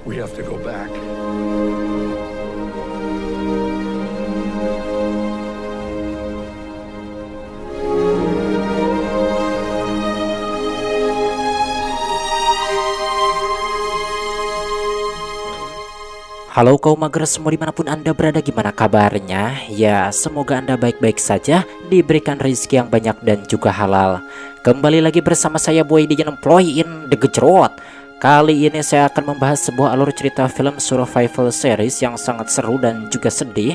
We have to go back. Halo kaum mager semua dimanapun anda berada, gimana kabarnya? Ya semoga anda baik-baik saja, diberikan rezeki yang banyak dan juga halal. Kembali lagi bersama saya Boy di Employ in The Gejrot. Kali ini saya akan membahas sebuah alur cerita film survival series yang sangat seru dan juga sedih,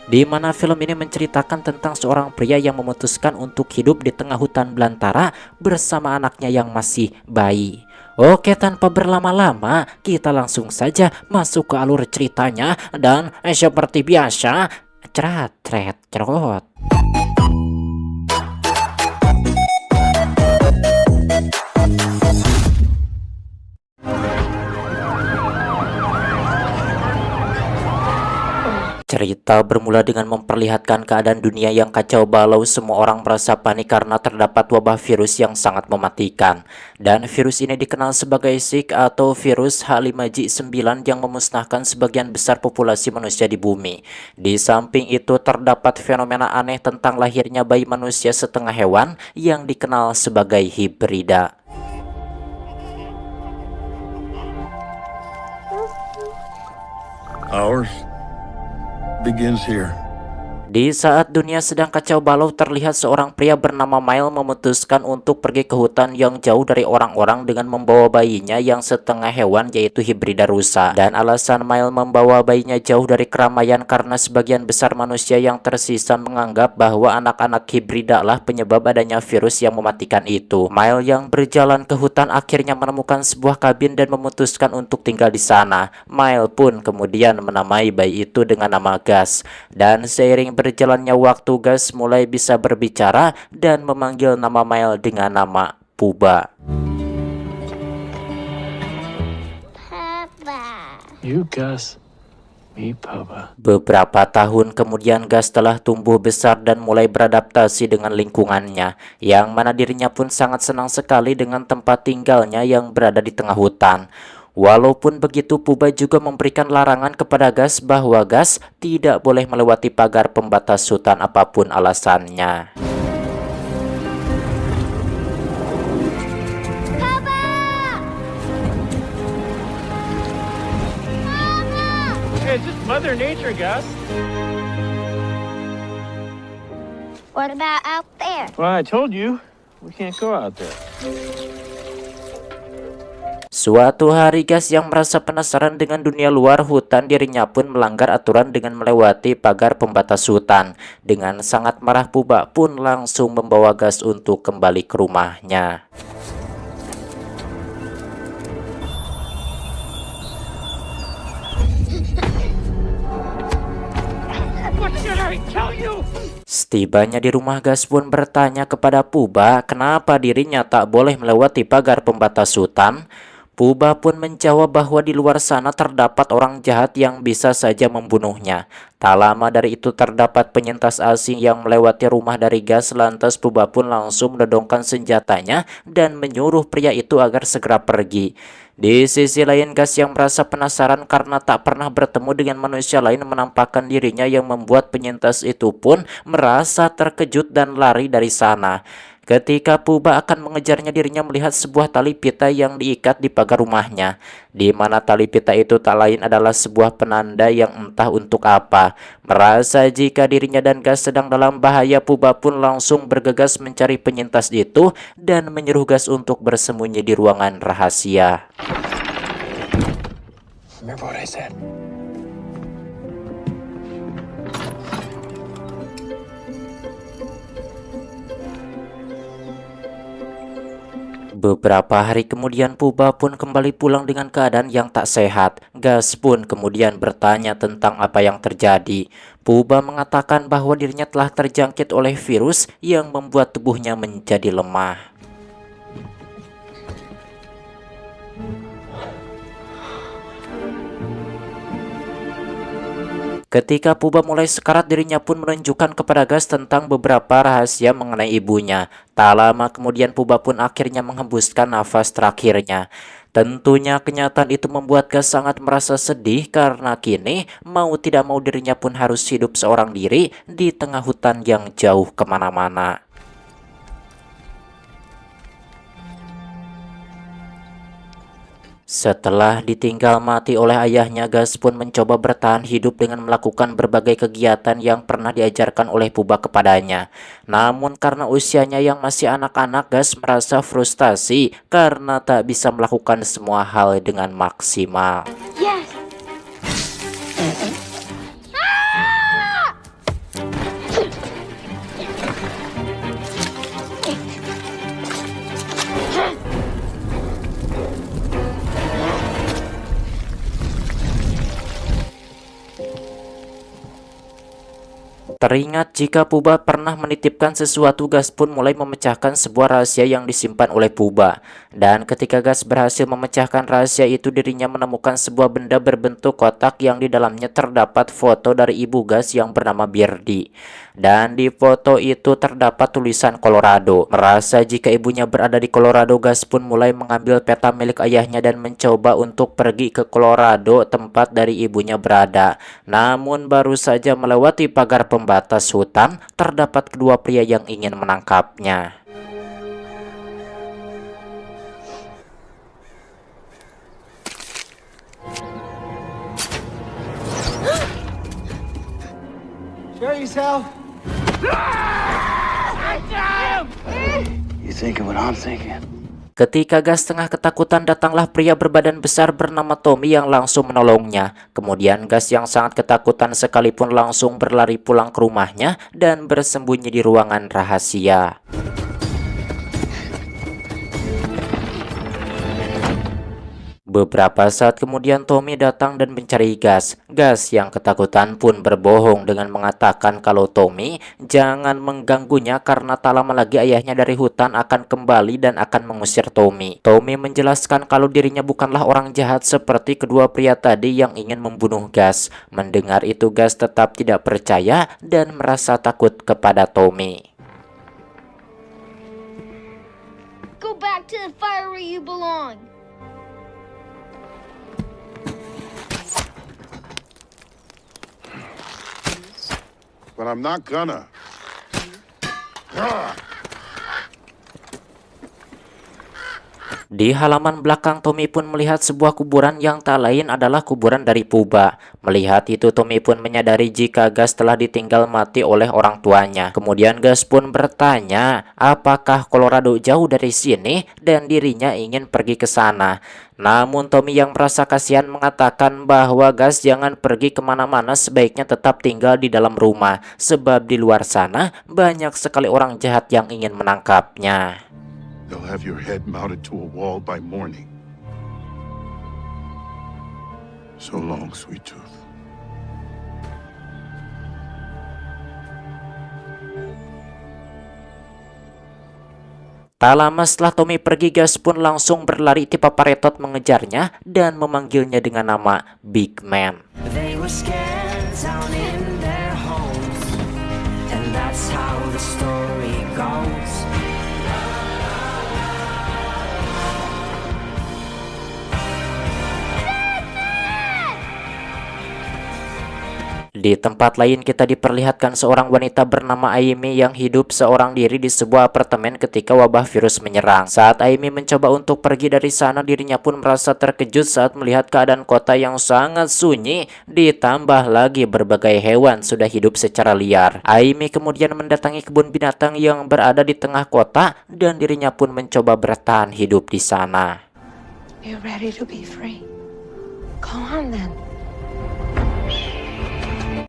di mana film ini menceritakan tentang seorang pria yang memutuskan untuk hidup di tengah hutan belantara bersama anaknya yang masih bayi. Oke, tanpa berlama-lama, kita langsung saja masuk ke alur ceritanya dan seperti biasa, cerat, ceret, cerot. Cerita bermula dengan memperlihatkan keadaan dunia yang kacau balau. Semua orang merasa panik karena terdapat wabah virus yang sangat mematikan. Dan virus ini dikenal sebagai Zika atau virus H5N9 yang memusnahkan sebagian besar populasi manusia di bumi. Di samping itu terdapat fenomena aneh tentang lahirnya bayi manusia setengah hewan yang dikenal sebagai hibrida. Ours begins here. Di saat dunia sedang kacau balau, terlihat seorang pria bernama Mile memutuskan untuk pergi ke hutan yang jauh dari orang-orang dengan membawa bayinya yang setengah hewan, yaitu hibrida rusa. Dan alasan Mile membawa bayinya jauh dari keramaian karena sebagian besar manusia yang tersisa menganggap bahwa anak-anak hibrida lah penyebab adanya virus yang mematikan itu. Mile yang berjalan ke hutan akhirnya menemukan sebuah kabin dan memutuskan untuk tinggal di sana. Mile pun kemudian menamai bayi itu dengan nama Gus. Dan seiring berjalannya waktu, Gus mulai bisa berbicara dan memanggil nama Mile dengan nama Puba. Papa. You Gus, me Papa. Beberapa tahun kemudian, Gus telah tumbuh besar dan mulai beradaptasi dengan lingkungannya, yang mana dirinya pun sangat senang sekali dengan tempat tinggalnya yang berada di tengah hutan. Walaupun begitu, Puba juga memberikan larangan kepada Gus bahwa Gus tidak boleh melewati pagar pembatas hutan apapun alasannya. Papa! Hey, it's just Mother Nature, Gus. What about out there? Well, I told you, we can't go out there. Suatu hari, Gus yang merasa penasaran dengan dunia luar hutan, dirinya pun melanggar aturan dengan melewati pagar pembatas hutan. Dengan sangat marah, Puba pun langsung membawa Gus untuk kembali ke rumahnya. What did I tell you? Setibanya di rumah, Gus pun bertanya kepada Puba kenapa dirinya tak boleh melewati pagar pembatas hutan. Puba pun menjawab bahwa di luar sana terdapat orang jahat yang bisa saja membunuhnya. Tak lama dari itu terdapat penyintas asing yang melewati rumah dari Gus. Lantas Puba pun langsung menodongkan senjatanya dan menyuruh pria itu agar segera pergi. Di sisi lain, Gus yang merasa penasaran karena tak pernah bertemu dengan manusia lain menampakkan dirinya, yang membuat penyintas itu pun merasa terkejut dan lari dari sana. Ketika Puba akan mengejarnya, dirinya melihat sebuah tali pita yang diikat di pagar rumahnya, di mana tali pita itu tak lain adalah sebuah penanda yang entah untuk apa. Merasa jika dirinya dan Gus sedang dalam bahaya, Puba pun langsung bergegas mencari penyintas itu dan menyuruh Gus untuk bersembunyi di ruangan rahasia. Remember what I said? Beberapa hari kemudian, Puba pun kembali pulang dengan keadaan yang tak sehat. Gus pun kemudian bertanya tentang apa yang terjadi. Puba mengatakan bahwa dirinya telah terjangkit oleh virus yang membuat tubuhnya menjadi lemah. Ketika Puba mulai sekarat, dirinya pun menunjukkan kepada Gus tentang beberapa rahasia mengenai ibunya. Tak lama kemudian Puba pun akhirnya menghembuskan nafas terakhirnya. Tentunya kenyataan itu membuat Gas sangat merasa sedih karena kini mau tidak mau dirinya pun harus hidup seorang diri di tengah hutan yang jauh kemana-mana. Setelah ditinggal mati oleh ayahnya, Gas pun mencoba bertahan hidup dengan melakukan berbagai kegiatan yang pernah diajarkan oleh Puba kepadanya. Namun karena usianya yang masih anak-anak, Gas merasa frustasi karena tak bisa melakukan semua hal dengan maksimal. Yes! Teringat jika Puba pernah menitipkan sesuatu, Gas pun mulai memecahkan sebuah rahasia yang disimpan oleh Puba. Dan ketika Gas berhasil memecahkan rahasia itu, dirinya menemukan sebuah benda berbentuk kotak yang di dalamnya terdapat foto dari ibu Gas yang bernama Birdy. Dan di foto itu terdapat tulisan Colorado. Merasa jika ibunya berada di Colorado, Gas pun mulai mengambil peta milik ayahnya dan mencoba untuk pergi ke Colorado, tempat dari ibunya berada. Namun baru saja melewati pagar pembatas hutan, terdapat kedua pria yang ingin menangkapnya. Show yourself. You thinking what I'm thinking? Ketika Gas tengah ketakutan, datanglah pria berbadan besar bernama Tommy yang langsung menolongnya. Kemudian Gas yang sangat ketakutan sekalipun langsung berlari pulang ke rumahnya dan bersembunyi di ruangan rahasia. Beberapa saat kemudian Tommy datang dan mencari Gas. Gas yang ketakutan pun berbohong dengan mengatakan kalau Tommy jangan mengganggunya karena tak lama lagi ayahnya dari hutan akan kembali dan akan mengusir Tommy. Tommy menjelaskan kalau dirinya bukanlah orang jahat seperti kedua pria tadi yang ingin membunuh Gas. Mendengar itu, Gas tetap tidak percaya dan merasa takut kepada Tommy. Go back to the fire where you belong. But I'm not gonna. Di halaman belakang, Tommy pun melihat sebuah kuburan yang tak lain adalah kuburan dari Puba. Melihat itu, Tommy pun menyadari jika Gas telah ditinggal mati oleh orang tuanya. Kemudian Gas pun bertanya, apakah Colorado jauh dari sini dan dirinya ingin pergi ke sana. Namun Tommy yang merasa kasihan mengatakan bahwa Gas jangan pergi kemana-mana, sebaiknya tetap tinggal di dalam rumah. Sebab di luar sana banyak sekali orang jahat yang ingin menangkapnya. They'll have your head mounted to a wall by morning. So long, Sweet Tooth. Tak lama setelah Tommy pergi, Gas pun langsung berlari. Tipe Paretot mengejarnya dan memanggilnya dengan nama Big Man. They were scared down in their homes, and that's how the story goes. Di tempat lain kita diperlihatkan seorang wanita bernama Amy yang hidup seorang diri di sebuah apartemen ketika wabah virus menyerang. Saat Amy mencoba untuk pergi dari sana, dirinya pun merasa terkejut saat melihat keadaan kota yang sangat sunyi, ditambah lagi berbagai hewan sudah hidup secara liar. Amy kemudian mendatangi kebun binatang yang berada di tengah kota dan dirinya pun mencoba bertahan hidup di sana. You're ready to be free. Go on then.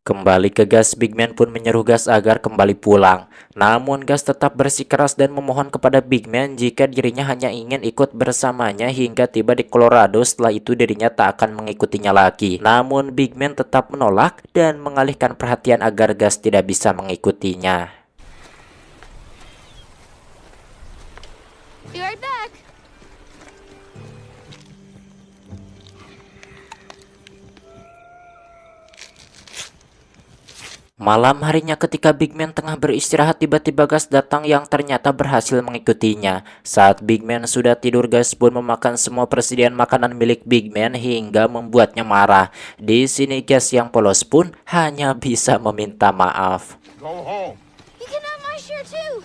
Kembali ke Gas, Big Man pun menyuruh Gas agar kembali pulang. Namun Gas tetap bersikeras dan memohon kepada Big Man jika dirinya hanya ingin ikut bersamanya hingga tiba di Colorado. Setelah itu dirinya tak akan mengikutinya lagi. Namun Big Man tetap menolak dan mengalihkan perhatian agar Gas tidak bisa mengikutinya. Be right back. Malam harinya ketika Big Man tengah beristirahat, tiba-tiba Gus datang yang ternyata berhasil mengikutinya. Saat Big Man sudah tidur, Gus pun memakan semua persediaan makanan milik Big Man hingga membuatnya marah. Di sini Gus yang polos pun hanya bisa meminta maaf. Go home. You can have my share too.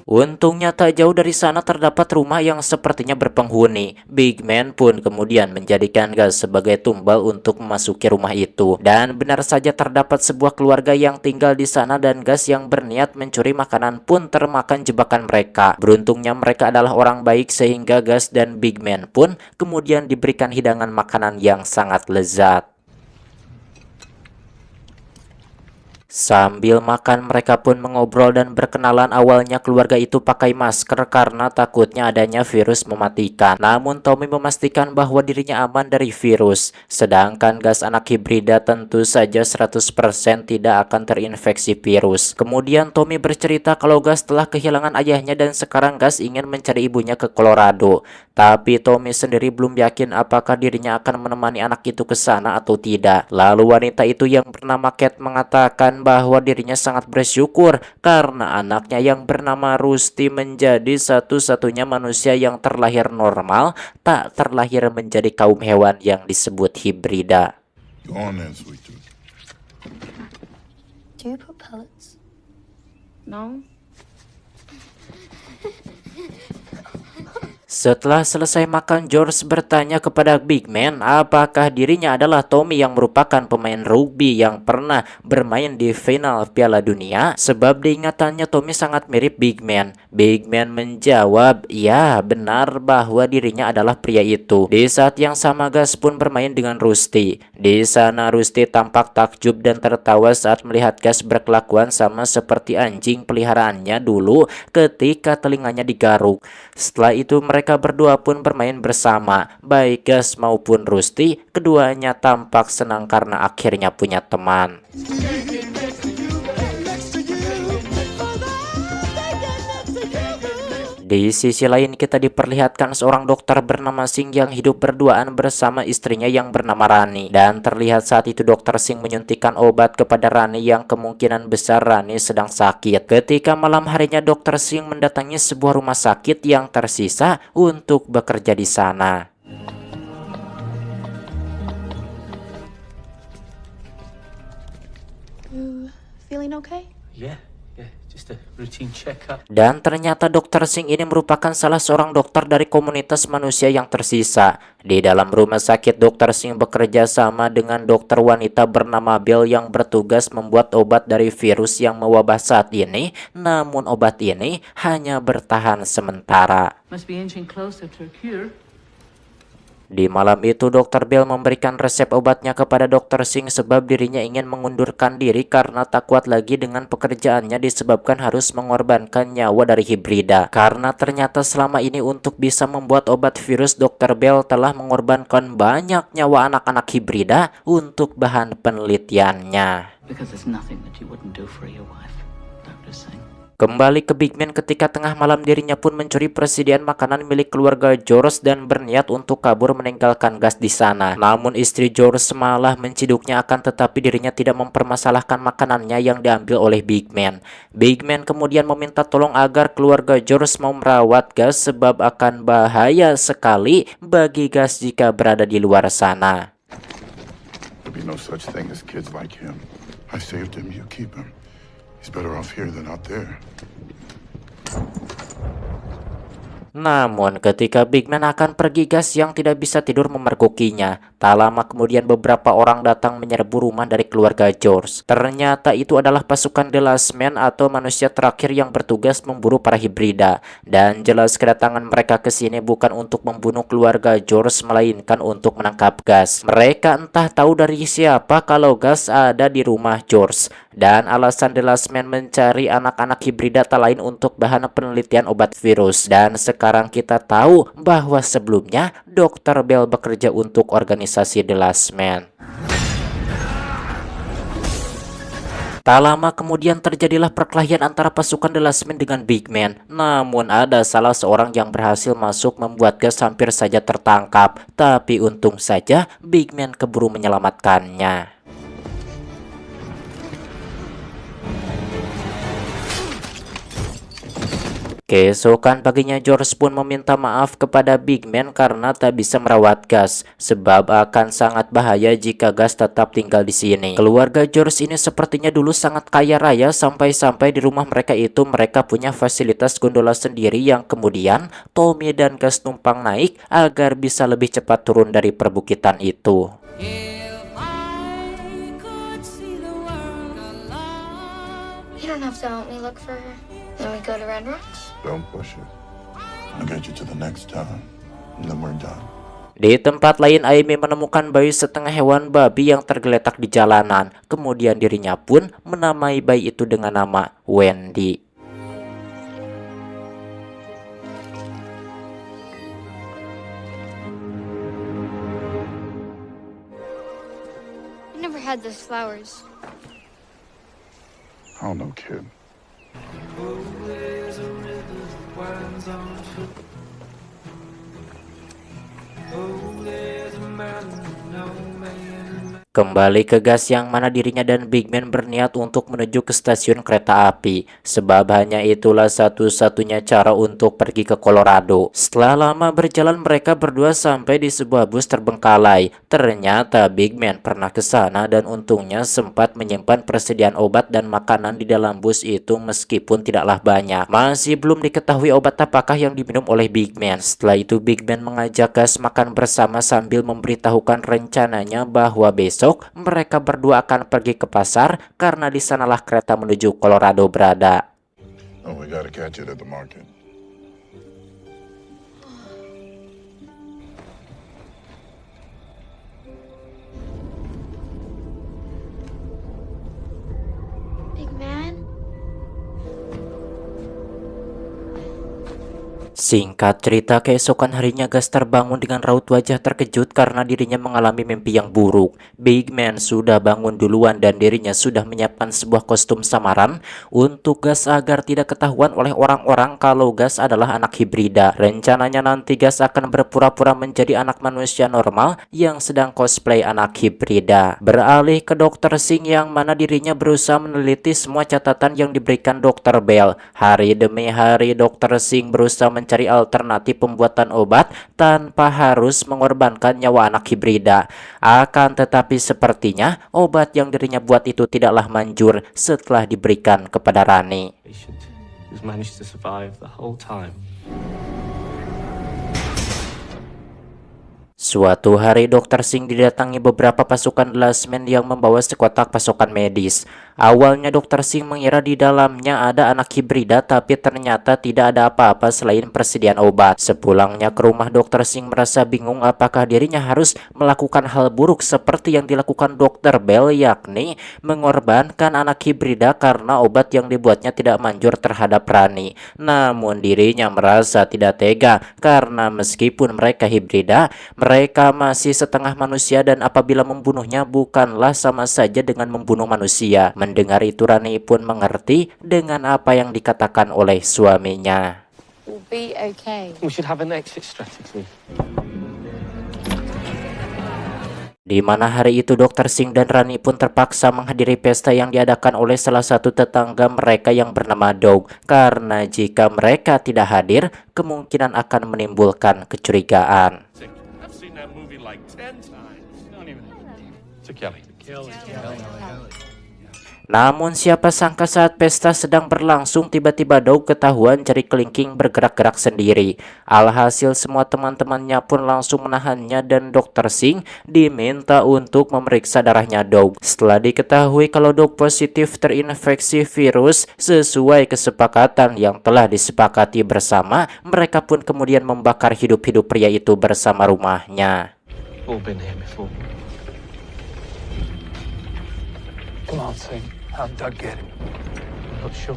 Untungnya tak jauh dari sana terdapat rumah yang sepertinya berpenghuni. Big Man pun kemudian menjadikan Gus sebagai tumbal untuk memasuki rumah itu. Dan benar saja terdapat sebuah keluarga yang tinggal di sana dan Gus yang berniat mencuri makanan pun termakan jebakan mereka. Beruntungnya mereka adalah orang baik sehingga Gus dan Big Man pun kemudian diberikan hidangan makanan yang sangat lezat. Sambil makan mereka pun mengobrol dan berkenalan. Awalnya keluarga itu pakai masker karena takutnya adanya virus mematikan. Namun Tommy memastikan bahwa dirinya aman dari virus. Sedangkan Gus anak hibrida tentu saja 100% tidak akan terinfeksi virus. Kemudian Tommy bercerita kalau Gus telah kehilangan ayahnya dan sekarang Gus ingin mencari ibunya ke Colorado. Tapi Tommy sendiri belum yakin apakah dirinya akan menemani anak itu ke sana atau tidak. Lalu wanita itu yang bernama Kate mengatakan bahwa dirinya sangat bersyukur karena anaknya yang bernama Rusty menjadi satu-satunya manusia yang terlahir normal, tak terlahir menjadi kaum hewan yang disebut hibrida. Go on then, sweet tooth. Do you put pellets? No. Setelah selesai makan, George bertanya kepada Big Man apakah dirinya adalah Tommy yang merupakan pemain rugby yang pernah bermain di final Piala Dunia. Sebab diingatannya Tommy sangat mirip Big Man. Big Man menjawab, ya benar bahwa dirinya adalah pria itu. Di saat yang sama Gus pun bermain dengan Rusty. Di sana Rusty tampak takjub dan tertawa saat melihat Gus berkelakuan sama seperti anjing peliharaannya dulu ketika telinganya digaruk. Setelah itu mereka berdua pun bermain bersama. Baik Gus maupun Rusty, keduanya tampak senang karena akhirnya punya teman. Di sisi lain kita diperlihatkan seorang dokter bernama Singh yang hidup berduaan bersama istrinya yang bernama Rani. Dan terlihat saat itu dokter Singh menyuntikkan obat kepada Rani yang kemungkinan besar Rani sedang sakit. Ketika malam harinya dokter Singh mendatangi sebuah rumah sakit yang tersisa untuk bekerja di sana. You feeling okay? Yeah, just a routine checkup. Dan ternyata dokter Singh ini merupakan salah seorang dokter dari komunitas manusia yang tersisa. Di dalam rumah sakit, dokter Singh bekerja sama dengan dokter wanita bernama Bell yang bertugas membuat obat dari virus yang mewabah saat ini. Namun obat ini hanya bertahan sementara. Must be inching closer to a cure. Di malam itu dokter Bell memberikan resep obatnya kepada dokter Singh sebab dirinya ingin mengundurkan diri karena tak kuat lagi dengan pekerjaannya disebabkan harus mengorbankan nyawa dari hibrida. Karena ternyata selama ini untuk bisa membuat obat virus, dokter Bell telah mengorbankan banyak nyawa anak-anak hibrida untuk bahan penelitiannya. Because there's nothing that you wouldn't do for your wife, Dr. Singh. Kembali ke Big Man, ketika tengah malam dirinya pun mencuri persediaan makanan milik keluarga George dan berniat untuk kabur meninggalkan Gus di sana. Namun istri George malah menciduknya, akan tetapi dirinya tidak mempermasalahkan makanannya yang diambil oleh Big Man. Big Man kemudian meminta tolong agar keluarga George mau merawat Gus sebab akan bahaya sekali bagi Gus jika berada di luar sana. There'll be no such thing as kids like him. I saved him, you keep him. He's better off here than out there. Namun ketika Big Man akan pergi, Gus yang tidak bisa tidur memergokinya. Tak lama kemudian beberapa orang datang menyerbu rumah dari keluarga George. Ternyata itu adalah pasukan The Last Man atau manusia terakhir yang bertugas memburu para hibrida. Dan jelas kedatangan mereka ke sini bukan untuk membunuh keluarga George, melainkan untuk menangkap Gus. Mereka entah tahu dari siapa kalau Gus ada di rumah George. Dan alasan The Last Man mencari anak-anak hibrida tak lain untuk bahan penelitian obat virus. Dan sekarang kita tahu bahwa sebelumnya Dr. Bell bekerja untuk organisasi The Last Man. Tak lama kemudian terjadilah perkelahian antara pasukan The Last Man dengan Big Man. Namun ada salah seorang yang berhasil masuk membuat Gus hampir saja tertangkap. Tapi untung saja Big Man keburu menyelamatkannya. Keesokan paginya George pun meminta maaf kepada Big Man karena tak bisa merawat Gus, sebab akan sangat bahaya jika Gus tetap tinggal di sini. Keluarga George ini sepertinya dulu sangat kaya raya, sampai-sampai di rumah mereka itu mereka punya fasilitas gondola sendiri yang kemudian Tommy dan Gus numpang naik agar bisa lebih cepat turun dari perbukitan itu. You don't have to help me look for her. Then we go to Red Rocks. Don't push it. I'll get you to the next town, and then we're done. Di tempat lain, Amy menemukan bayi setengah hewan babi yang tergeletak di jalanan. Kemudian dirinya pun menamai bayi itu dengan nama Wendy. I never had those flowers. I don't know, kid. Kembali ke Gus yang mana dirinya dan Big Man berniat untuk menuju ke stasiun kereta api, sebab hanya itulah satu-satunya cara untuk pergi ke Colorado. Setelah lama berjalan mereka berdua sampai di sebuah bus terbengkalai. Ternyata Big Man pernah ke sana dan untungnya sempat menyimpan persediaan obat dan makanan di dalam bus itu meskipun tidaklah banyak. Masih belum diketahui obat apakah yang diminum oleh Big Man. Setelah itu Big Man mengajak Gus makan bersama sambil memberitahukan rencananya bahwa besok mereka berdua akan pergi ke pasar karena di sanalah kereta menuju Colorado berada. Oh, we gotta catch it at the market. Big man? Singkat cerita, keesokan harinya Gus terbangun dengan raut wajah terkejut karena dirinya mengalami mimpi yang buruk. Big Man sudah bangun duluan dan dirinya sudah menyiapkan sebuah kostum samaran untuk Gus agar tidak ketahuan oleh orang-orang kalau Gus adalah anak hibrida. Rencananya nanti Gus akan berpura-pura menjadi anak manusia normal yang sedang cosplay anak hibrida. Beralih ke Dr. Singh yang mana dirinya berusaha meneliti semua catatan yang diberikan Dr. Bell. Hari demi hari Dr. Singh berusaha mencari alternatif pembuatan obat tanpa harus mengorbankan nyawa anak hibrida. Akan tetapi sepertinya obat yang dirinya buat itu tidaklah manjur setelah diberikan kepada Rani. Patient who's managed to survive the whole time. Suatu hari Dr. Singh didatangi beberapa pasukan The Last Man yang membawa sekotak pasokan medis. Awalnya Dr. Singh mengira di dalamnya ada anak hibrida, tapi ternyata tidak ada apa-apa selain persediaan obat. Sepulangnya ke rumah, Dr. Singh merasa bingung apakah dirinya harus melakukan hal buruk seperti yang dilakukan Dr. Bell, yakni mengorbankan anak hibrida karena obat yang dibuatnya tidak manjur terhadap Rani. Namun dirinya merasa tidak tega karena meskipun mereka hibrida, mereka masih setengah manusia dan apabila membunuhnya bukanlah sama saja dengan membunuh manusia. Mendengar itu Rani pun mengerti dengan apa yang dikatakan oleh suaminya. We'll be okay. We should have an exit strategy. Di mana hari itu Dr. Singh dan Rani pun terpaksa menghadiri pesta yang diadakan oleh salah satu tetangga mereka yang bernama Doug. Karena jika mereka tidak hadir, kemungkinan akan menimbulkan kecurigaan. I've seen that movie like 10 times. Don't even. To Kelly. Namun siapa sangka saat pesta sedang berlangsung tiba-tiba Doug ketahuan jari kelingking bergerak-gerak sendiri. Alhasil semua teman-temannya pun langsung menahannya dan Dr. Singh diminta untuk memeriksa darahnya Doug. Setelah diketahui kalau Doug positif terinfeksi virus sesuai kesepakatan yang telah disepakati bersama, mereka pun kemudian membakar hidup-hidup pria itu bersama rumahnya. All been here before. Come on, Sing. How'd Doug get him? I'm not sure.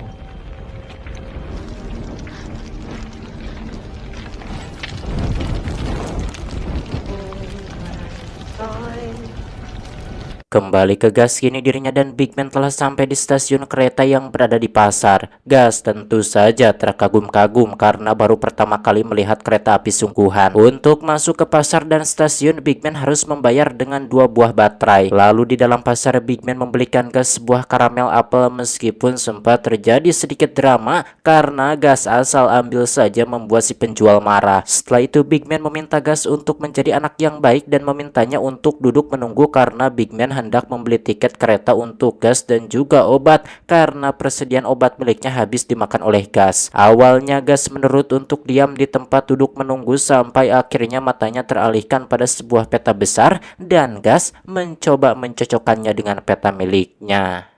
Kembali ke Gas, kini dirinya dan Big Man telah sampai di stasiun kereta yang berada di pasar. Gas tentu saja terkagum-kagum karena baru pertama kali melihat kereta api sungguhan. Untuk masuk ke pasar dan stasiun, Big Man harus membayar dengan 2 buah baterai. Lalu di dalam pasar, Big Man membelikan Gas sebuah karamel apel meskipun sempat terjadi sedikit drama karena Gas asal ambil saja membuat si penjual marah. Setelah itu Big Man meminta Gas untuk menjadi anak yang baik dan memintanya untuk duduk menunggu karena Big Man hendak membeli tiket kereta untuk Gas dan juga obat karena persediaan obat miliknya habis dimakan oleh Gas. Awalnya Gas menurut untuk diam di tempat duduk menunggu sampai akhirnya matanya teralihkan pada sebuah peta besar dan Gas mencoba mencocokkannya dengan peta miliknya.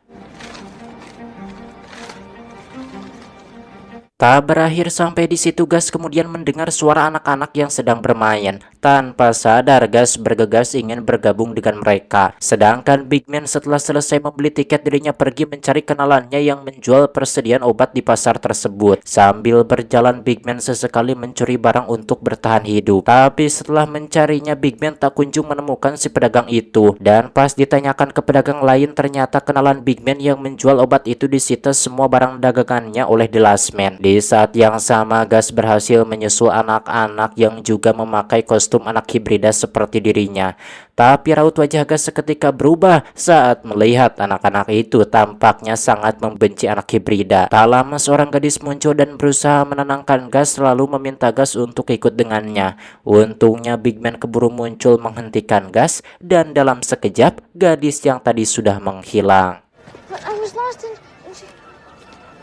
Tak berakhir sampai di situ, Gas kemudian mendengar suara anak-anak yang sedang bermain. Tanpa sadar, Gas bergegas ingin bergabung dengan mereka. Sedangkan Big Man setelah selesai membeli tiket, dirinya pergi mencari kenalannya yang menjual persediaan obat di pasar tersebut. Sambil berjalan, Big Man sesekali mencuri barang untuk bertahan hidup. Tapi setelah mencarinya, Big Man tak kunjung menemukan si pedagang itu. Dan pas ditanyakan ke pedagang lain, ternyata kenalan Big Man yang menjual obat itu disita semua barang dagangannya oleh The Last Man. Di saat yang sama, Gas berhasil menyusul anak-anak yang juga memakai kostum anak hibrida seperti dirinya. Tapi raut wajah Gas seketika berubah saat melihat anak-anak itu tampaknya sangat membenci anak hibrida. Tak lama seorang gadis muncul dan berusaha menenangkan Gas, lalu meminta Gas untuk ikut dengannya. Untungnya Big Man keburu muncul menghentikan Gas dan dalam sekejap gadis yang tadi sudah menghilang. But I was lost and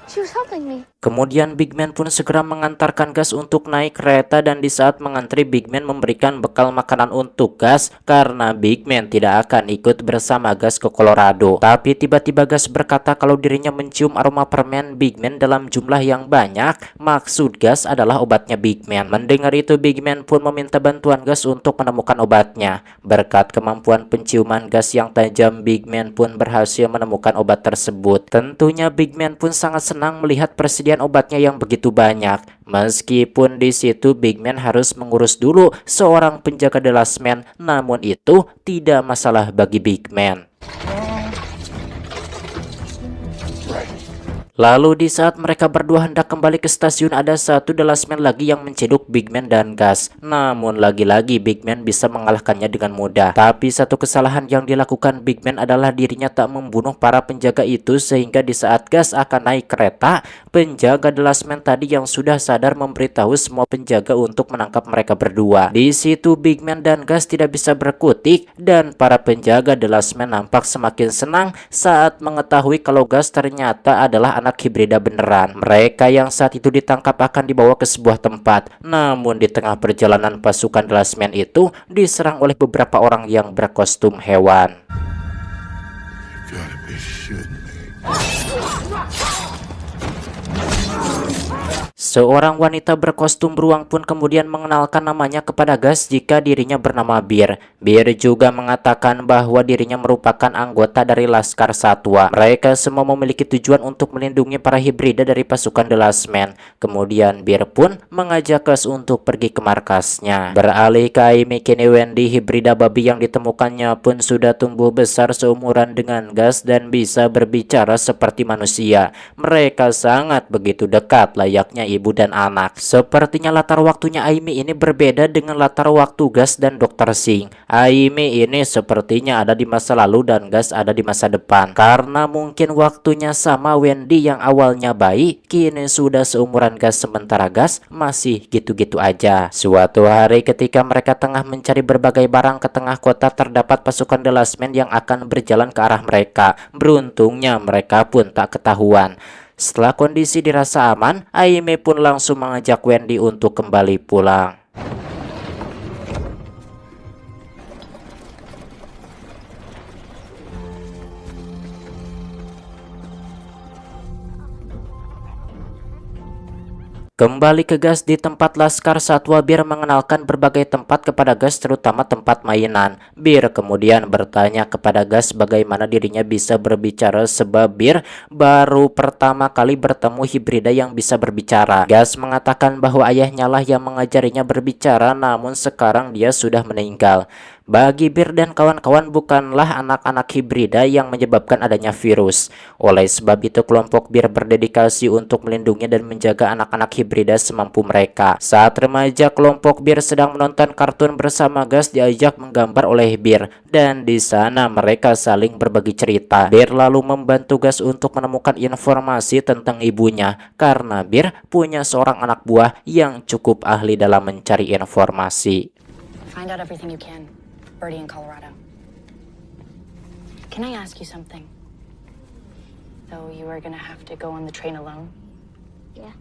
she was helping me. Kemudian Big Man pun segera mengantarkan Gas untuk naik kereta dan di saat mengantri, Big Man memberikan bekal makanan untuk Gas karena Big Man tidak akan ikut bersama Gas ke Colorado. Tapi tiba-tiba Gas berkata kalau dirinya mencium aroma permen Big Man dalam jumlah yang banyak. Maksud Gas adalah obatnya Big Man. Mendengar itu, Big Man pun meminta bantuan Gas untuk menemukan obatnya. Berkat kemampuan penciuman Gas yang tajam, Big Man pun berhasil menemukan obat tersebut. Tentunya Big Man pun sangat senang melihat persediaan obatnya yang begitu banyak. Meskipun di situ Big Man harus mengurus dulu seorang penjaga The Last Man, namun itu tidak masalah bagi Big Man. Lalu di saat mereka berdua hendak kembali ke stasiun, ada satu The Last Man lagi yang menciduk Big Man dan Gas. Namun lagi-lagi Big Man bisa mengalahkannya dengan mudah. Tapi satu kesalahan yang dilakukan Big Man adalah dirinya tak membunuh para penjaga itu, sehingga di saat Gas akan naik kereta, penjaga The Last Man tadi yang sudah sadar memberitahu semua penjaga untuk menangkap mereka berdua. Di situ Big Man dan Gas tidak bisa berkutik dan para penjaga The Last Man nampak semakin senang saat mengetahui kalau Gas ternyata adalah anak hibrida beneran. Mereka yang saat itu ditangkap akan dibawa ke sebuah tempat. Namun di tengah perjalanan, pasukan The Last Man itu diserang oleh beberapa orang yang berkostum hewan. Seorang wanita berkostum beruang pun kemudian mengenalkan namanya kepada Gas jika dirinya bernama Bir. Bir juga mengatakan bahwa dirinya merupakan anggota dari Laskar Satwa. Mereka semua memiliki tujuan untuk melindungi para hibrida dari pasukan The Last Man. Kemudian Bir pun mengajak Gas untuk pergi ke markasnya. Beralih ke Amy, kini Wendy, hibrida babi yang ditemukannya pun sudah tumbuh besar seumuran dengan Gas dan bisa berbicara seperti manusia. Mereka sangat begitu dekat, layaknya ibu dan anak. Sepertinya latar waktunya Amy ini berbeda dengan latar waktu Gas dan Dr. Singh. Amy ini sepertinya ada di masa lalu dan Gas ada di masa depan. Karena mungkin waktunya sama, Wendy yang awalnya bayi kini sudah seumuran Gas, sementara Gas masih gitu-gitu aja. Suatu hari ketika mereka tengah mencari berbagai barang ke tengah kota, terdapat pasukan The Last Man yang akan berjalan ke arah mereka. Beruntungnya mereka pun tak ketahuan. Setelah kondisi dirasa aman, Amy pun langsung mengajak Wendy untuk kembali pulang. Kembali ke Gus di tempat Laskar Satwa, Bir mengenalkan berbagai tempat kepada Gus, terutama tempat mainan. Bir kemudian bertanya kepada Gus bagaimana dirinya bisa berbicara sebab Bir baru pertama kali bertemu hibrida yang bisa berbicara. Gus mengatakan bahwa ayahnya lah yang mengajarinya berbicara, namun sekarang dia sudah meninggal. Bagi Bir dan kawan-kawan, bukanlah anak-anak hibrida yang menyebabkan adanya virus. Oleh sebab itu kelompok Bir berdedikasi untuk melindungi dan menjaga anak-anak hibrida semampu mereka. Saat remaja, kelompok Bir sedang menonton kartun bersama Gus diajak menggambar oleh Bir, dan di sana mereka saling berbagi cerita. Bir lalu membantu Gus untuk menemukan informasi tentang ibunya, karena Bir punya seorang anak buah yang cukup ahli dalam mencari informasi. Find out everything you can. Birdie in Colorado. Can I ask you something? Though you are gonna have to go on the train alone. Yeah.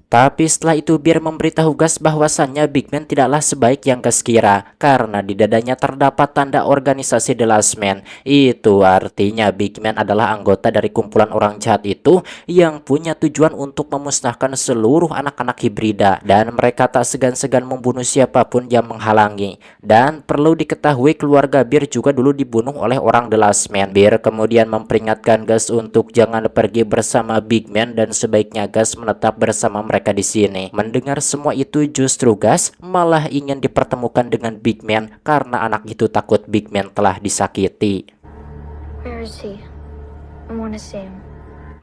Tapi setelah itu Bir memberitahu Gus bahwasannya Big Man tidaklah sebaik yang Gus kira, karena di dadanya terdapat tanda organisasi The Last Man. Itu artinya Big Man adalah anggota dari kumpulan orang jahat itu yang punya tujuan untuk memusnahkan seluruh anak-anak hibrida, dan mereka tak segan-segan membunuh siapapun yang menghalangi. Dan perlu diketahui keluarga Bir juga dulu dibunuh oleh orang The Last Man. Bir kemudian memperingatkan Gus untuk jangan pergi bersama Big Man dan sebaiknya Gus menetap bersama mereka di sini. Mendengar semua itu, justru Gus malah ingin dipertemukan dengan Big Man karena anak itu takut Big Man telah disakiti. Where is he? I want to see him.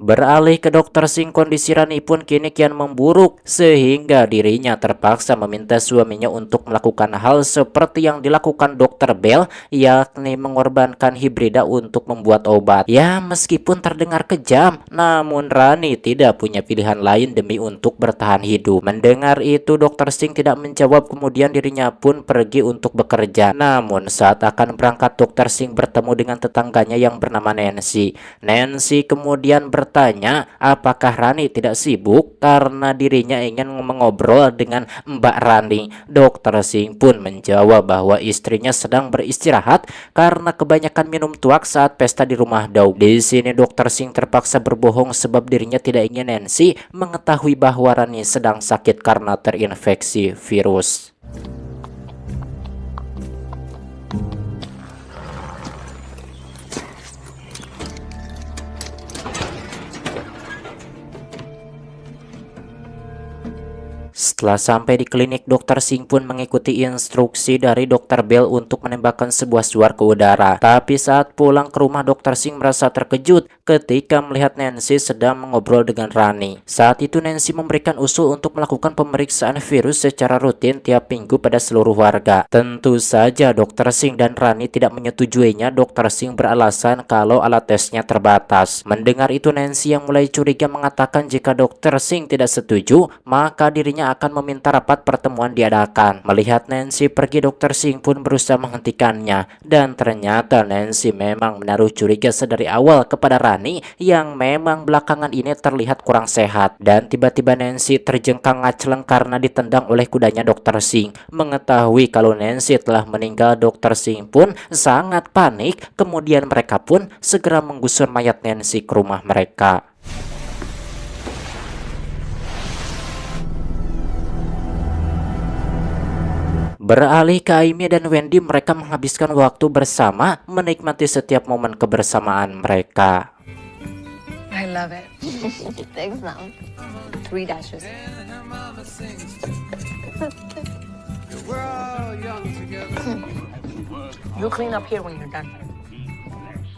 Beralih ke Dr. Singh, kondisi Rani pun kini kian memburuk sehingga dirinya terpaksa meminta suaminya untuk melakukan hal seperti yang dilakukan Dr. Bell, yakni mengorbankan hibrida untuk membuat obat. Ya, meskipun terdengar kejam, namun Rani tidak punya pilihan lain demi untuk bertahan hidup. Mendengar itu, Dr. Singh tidak menjawab, kemudian dirinya pun pergi untuk bekerja. Namun saat akan berangkat, Dr. Singh bertemu dengan tetangganya yang bernama Nancy. Nancy kemudian bertanya apakah Rani tidak sibuk karena dirinya ingin mengobrol dengan Mbak Rani. Dr. Singh pun menjawab bahwa istrinya sedang beristirahat karena kebanyakan minum tuak saat pesta di rumah Daud. Di sini Dr. Singh terpaksa berbohong sebab dirinya tidak ingin Nancy mengetahui bahwa Rani sedang sakit karena terinfeksi virus. Setelah sampai di klinik, Dr. Singh pun mengikuti instruksi dari Dr. Bell untuk menembakkan sebuah suar ke udara. Tapi saat pulang ke rumah, Dr. Singh merasa terkejut ketika melihat Nancy sedang mengobrol dengan Rani. Saat itu Nancy memberikan usul untuk melakukan pemeriksaan virus secara rutin tiap minggu pada seluruh warga. Tentu saja Dr. Singh dan Rani tidak menyetujuinya. Dr. Singh beralasan kalau alat tesnya terbatas. Mendengar itu, Nancy yang mulai curiga mengatakan jika Dr. Singh tidak setuju, maka dirinya akan meminta rapat pertemuan diadakan. Melihat Nancy pergi, Dr. Singh pun berusaha menghentikannya, dan ternyata Nancy memang menaruh curiga sedari awal kepada Rani yang memang belakangan ini terlihat kurang sehat. Dan tiba-tiba Nancy terjengkang ngacleng karena ditendang oleh kudanya Dr. Singh. Mengetahui kalau Nancy telah meninggal, Dr. Singh pun sangat panik. Kemudian mereka pun segera menggusur mayat Nancy ke rumah mereka. Beralih ke Amy dan Wendy, mereka menghabiskan waktu bersama, menikmati setiap momen kebersamaan mereka. I love it. Thanks, Mom. 3 dashes. You clean up here when you're done.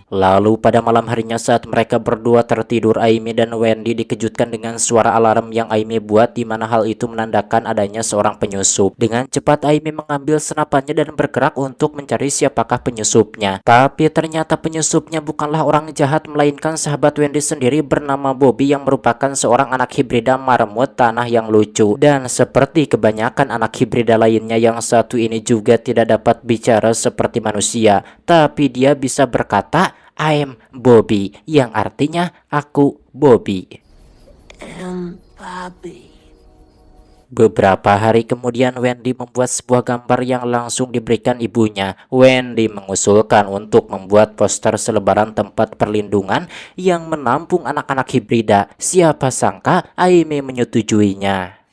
Lalu pada malam harinya saat mereka berdua tertidur, Amy dan Wendy dikejutkan dengan suara alarm yang Amy buat, di mana hal itu menandakan adanya seorang penyusup. Dengan cepat Amy mengambil senapannya dan bergerak untuk mencari siapakah penyusupnya. Tapi ternyata penyusupnya bukanlah orang jahat, melainkan sahabat Wendy sendiri bernama Bobby yang merupakan seorang anak hibrida marmut tanah yang lucu. Dan seperti kebanyakan anak hibrida lainnya, yang satu ini juga tidak dapat bicara seperti manusia, tapi dia bisa berkata I'm Bobby, yang artinya aku Bobby. Beberapa hari kemudian Wendy membuat sebuah gambar yang langsung diberikan ibunya. Wendy mengusulkan untuk membuat poster selebaran tempat perlindungan yang menampung anak-anak hibrida. Siapa sangka Amy menyetujuinya.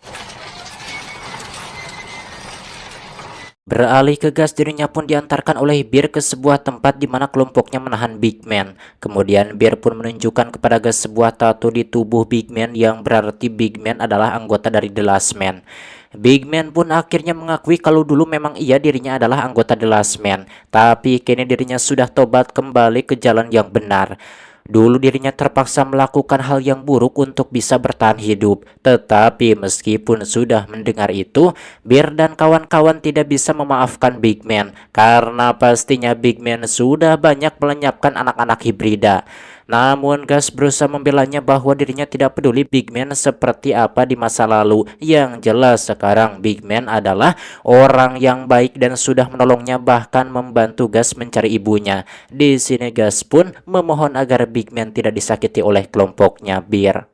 Beralih ke gas, dirinya pun diantarkan oleh Bir ke sebuah tempat di mana kelompoknya menahan Big Man. Kemudian Bir pun menunjukkan kepada gas sebuah tato di tubuh Big Man yang berarti Big Man adalah anggota dari The Last Man. Big Man pun akhirnya mengakui kalau dulu memang dirinya adalah anggota The Last Man, tapi kini dirinya sudah tobat kembali ke jalan yang benar. Dulu dirinya terpaksa melakukan hal yang buruk untuk bisa bertahan hidup. Tetapi meskipun sudah mendengar itu, Bir dan kawan-kawan tidak bisa memaafkan Big Man, karena pastinya Big Man sudah banyak melenyapkan anak-anak hibrida. Namun Gus berusaha membelanya bahwa dirinya tidak peduli Big Man seperti apa di masa lalu. Yang jelas sekarang Big Man adalah orang yang baik dan sudah menolongnya, bahkan membantu Gus mencari ibunya. Di sini Gus pun memohon agar Big Man tidak disakiti oleh kelompoknya Bir.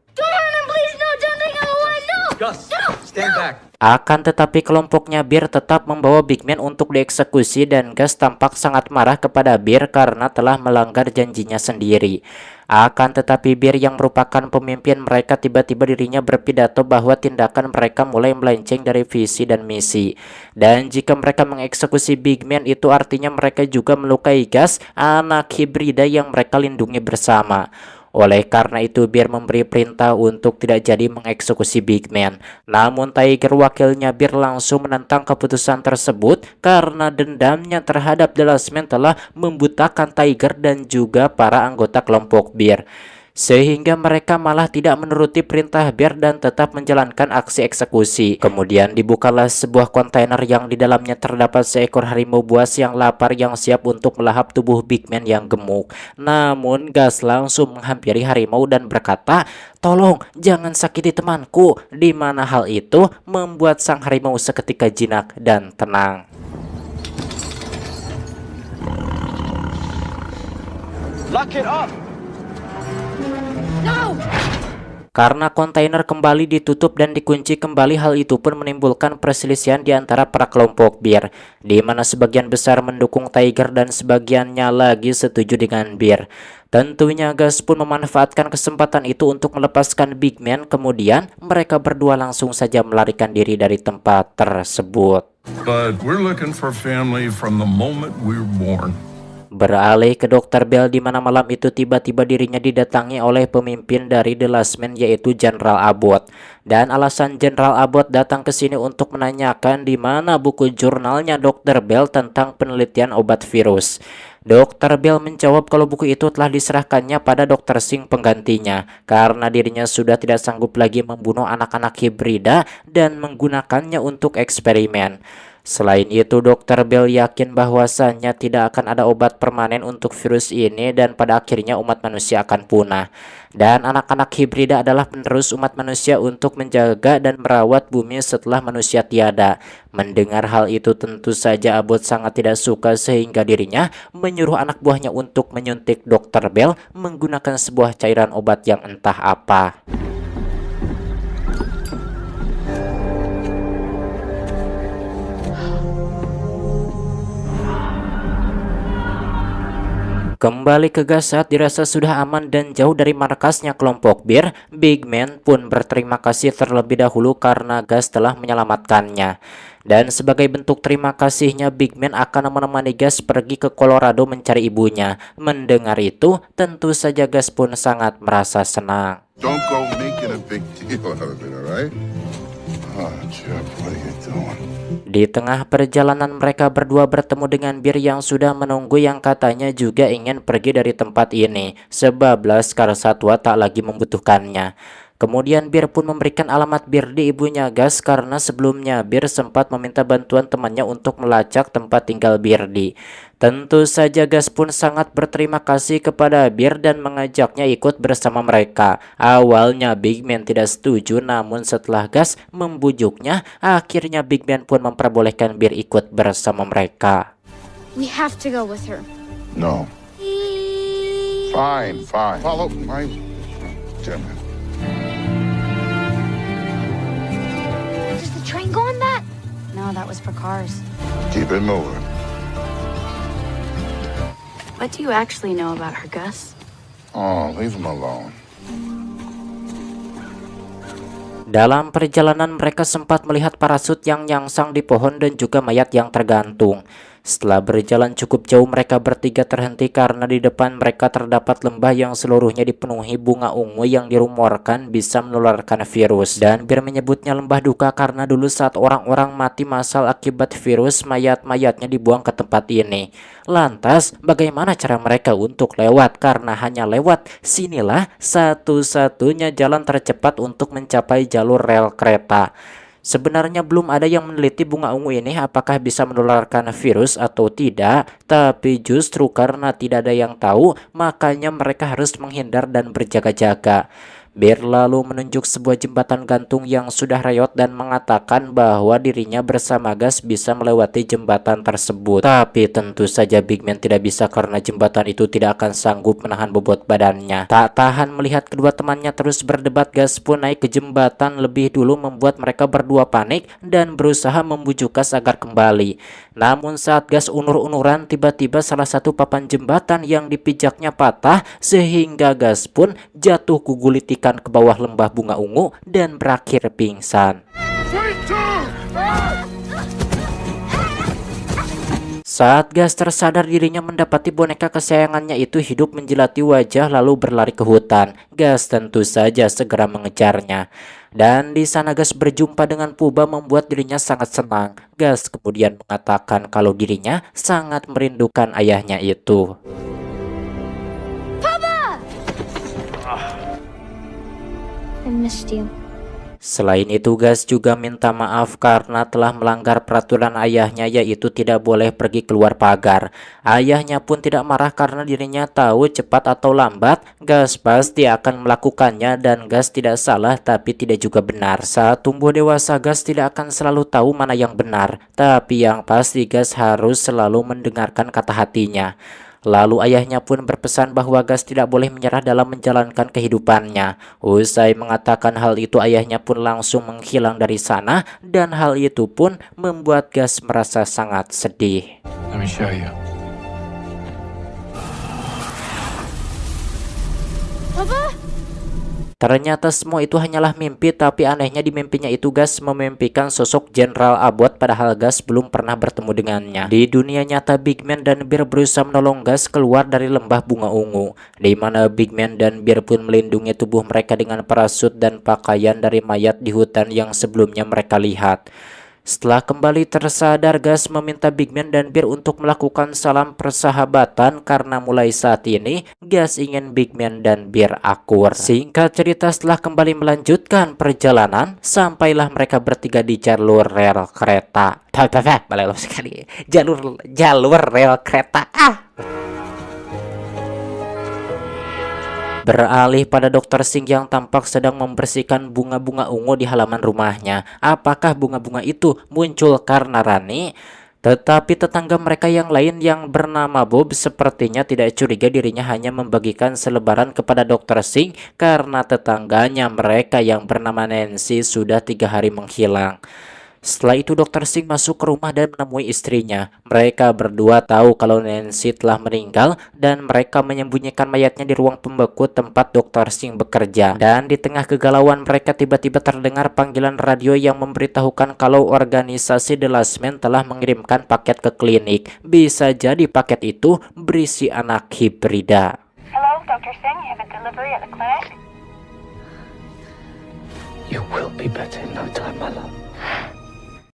Gus, stand back. Akan tetapi kelompoknya Bir tetap membawa Big Man untuk dieksekusi dan Gus tampak sangat marah kepada Bir karena telah melanggar janjinya sendiri. Akan tetapi Bir yang merupakan pemimpin mereka tiba-tiba dirinya berpidato bahwa tindakan mereka mulai melenceng dari visi dan misi. Dan jika mereka mengeksekusi Big Man itu artinya mereka juga melukai Gus, anak hibrida yang mereka lindungi bersama. Oleh karena itu Bir memberi perintah untuk tidak jadi mengeksekusi Big Man. Namun Tiger wakilnya Bir langsung menentang keputusan tersebut karena dendamnya terhadap The Last Man telah membutakan Tiger dan juga para anggota kelompok Bir. Sehingga mereka malah tidak menuruti perintah Bir dan tetap menjalankan aksi eksekusi. Kemudian dibukalah sebuah kontainer yang di dalamnya terdapat seekor harimau buas yang lapar yang siap untuk melahap tubuh Big Man yang gemuk. Namun Gus langsung menghampiri harimau dan berkata, "Tolong jangan sakiti temanku." Di mana hal itu membuat sang harimau seketika jinak dan tenang. Lock it up. Karena kontainer kembali ditutup dan dikunci kembali, hal itu pun menimbulkan perselisihan di antara para kelompok Bir, di mana sebagian besar mendukung Tiger dan sebagiannya lagi setuju dengan Bir. Tentunya Gus pun memanfaatkan kesempatan itu untuk melepaskan Big Man, kemudian mereka berdua langsung saja melarikan diri dari tempat tersebut. But we're looking for family from the moment we were born. Beralih ke Dr. Bell, di mana malam itu tiba-tiba dirinya didatangi oleh pemimpin dari The Last Man yaitu General Abbott. Dan alasan General Abbott datang ke sini untuk menanyakan di mana buku jurnalnya Dr. Bell tentang penelitian obat virus. Dr. Bell menjawab kalau buku itu telah diserahkannya pada Dr. Singh penggantinya karena dirinya sudah tidak sanggup lagi membunuh anak-anak hibrida dan menggunakannya untuk eksperimen. Selain itu, Dr. Bell yakin bahwasannya tidak akan ada obat permanen untuk virus ini dan pada akhirnya umat manusia akan punah. Dan anak-anak hibrida adalah penerus umat manusia untuk menjaga dan merawat bumi setelah manusia tiada. Mendengar hal itu tentu saja Abbott sangat tidak suka sehingga dirinya menyuruh anak buahnya untuk menyuntik Dr. Bell menggunakan sebuah cairan obat yang entah apa. Kembali ke gas saat dirasa sudah aman dan jauh dari markasnya kelompok Bir, Big Man pun berterima kasih terlebih dahulu karena Gus telah menyelamatkannya. Dan sebagai bentuk terima kasihnya, Big Man akan menemani Gus pergi ke Colorado mencari ibunya. Mendengar itu, tentu saja Gus pun sangat merasa senang. Don't go making a big deal out of it, all right? Oh, Jeff, what are you doing? Di tengah perjalanan mereka berdua bertemu dengan Bir yang sudah menunggu yang katanya juga ingin pergi dari tempat ini sebab Laskar Satwa tak lagi membutuhkannya. Kemudian Bir pun memberikan alamat Bir di ibunya Gus karena sebelumnya Bir sempat meminta bantuan temannya untuk melacak tempat tinggal Birdi. Tentu saja Gus pun sangat berterima kasih kepada Bir dan mengajaknya ikut bersama mereka. Awalnya Big Man tidak setuju, namun setelah Gus membujuknya, akhirnya Big Man pun memperbolehkan Bir ikut bersama mereka. We have to go with her. No. Fine. Follow my gentleman. Does the train go on that? No, that was for cars. Keep it moving. What do you actually know about her, Gus? Oh, leave him alone. Dalam perjalanan mereka sempat melihat parasut yang nyangsang di pohon dan juga mayat yang tergantung. Setelah berjalan cukup jauh, mereka bertiga terhenti karena di depan mereka terdapat lembah yang seluruhnya dipenuhi bunga ungu yang dirumorkan bisa menularkan virus. Dan Bir menyebutnya lembah duka karena dulu saat orang-orang mati massal akibat virus, mayat-mayatnya dibuang ke tempat ini. Lantas, bagaimana cara mereka untuk lewat? Karena hanya lewat sinilah satu-satunya jalan tercepat untuk mencapai jalur rel kereta. Sebenarnya belum ada yang meneliti bunga ungu ini apakah bisa menularkan virus atau tidak, tapi justru karena tidak ada yang tahu, makanya mereka harus menghindar dan berjaga-jaga. Bir lalu menunjuk sebuah jembatan gantung yang sudah rayot dan mengatakan bahwa dirinya bersama Gas bisa melewati jembatan tersebut. Tapi tentu saja Big Man tidak bisa karena jembatan itu tidak akan sanggup menahan bobot badannya. Tak tahan melihat kedua temannya terus berdebat, Gas pun naik ke jembatan lebih dulu membuat mereka berdua panik dan berusaha membujuk Gas agar kembali. Namun saat Gas unur-unuran, tiba-tiba salah satu papan jembatan yang dipijaknya patah sehingga Gas pun jatuh kugulitikan ke bawah lembah bunga ungu dan berakhir pingsan. Saat Gas tersadar dirinya mendapati boneka kesayangannya itu hidup menjilati wajah lalu berlari ke hutan. Gas tentu saja segera mengejarnya. Dan di sana Gas berjumpa dengan Puba membuat dirinya sangat senang. Gas kemudian mengatakan kalau dirinya sangat merindukan ayahnya itu. I missed you. Selain itu, Gas juga minta maaf karena telah melanggar peraturan ayahnya, yaitu tidak boleh pergi keluar pagar. Ayahnya pun tidak marah karena dirinya tahu cepat atau lambat Gas pasti akan melakukannya, dan Gas tidak salah tapi tidak juga benar. Saat tumbuh dewasa, Gas tidak akan selalu tahu mana yang benar, tapi yang pasti Gas harus selalu mendengarkan kata hatinya. Lalu ayahnya pun berpesan bahwa Gas tidak boleh menyerah dalam menjalankan kehidupannya. Usai mengatakan hal itu, ayahnya pun langsung menghilang dari sana, dan hal itu pun membuat Gas merasa sangat sedih. Let me show you. Ternyata semua itu hanyalah mimpi, tapi anehnya di mimpinya itu Gas memimpikan sosok Jenderal Abbott padahal Gas belum pernah bertemu dengannya. Di dunia nyata, Big Man dan Bir berusaha menolong Gas keluar dari lembah bunga ungu, di mana Big Man dan Bir pun melindungi tubuh mereka dengan parasut dan pakaian dari mayat di hutan yang sebelumnya mereka lihat. Setelah kembali tersadar, Gas meminta Big Man dan Bir untuk melakukan salam persahabatan karena mulai saat ini Gas ingin Big Man dan Bir akur. Singkat cerita, setelah kembali melanjutkan perjalanan, sampailah mereka bertiga di jalur rel kereta. Balelo sekali. Jalur rel kereta. Beralih pada Dr. Singh yang tampak sedang membersihkan bunga-bunga ungu di halaman rumahnya. Apakah bunga-bunga itu muncul karena Rani? Tetapi tetangga mereka yang lain yang bernama Bob sepertinya tidak curiga dirinya hanya membagikan selebaran kepada Dr. Singh karena tetangganya mereka yang bernama Nancy sudah 3 hari menghilang. Setelah itu Dr. Singh masuk ke rumah dan menemui istrinya. Mereka berdua tahu kalau Nancy telah meninggal dan mereka menyembunyikan mayatnya di ruang pembeku tempat Dr. Singh bekerja. Dan di tengah kegalauan mereka tiba-tiba terdengar panggilan radio yang memberitahukan kalau organisasi The Last Man telah mengirimkan paket ke klinik. Bisa jadi paket itu berisi anak hibrida. Hello, Dr. Singh, you have a delivery at the clinic? You will be better in no time, my love.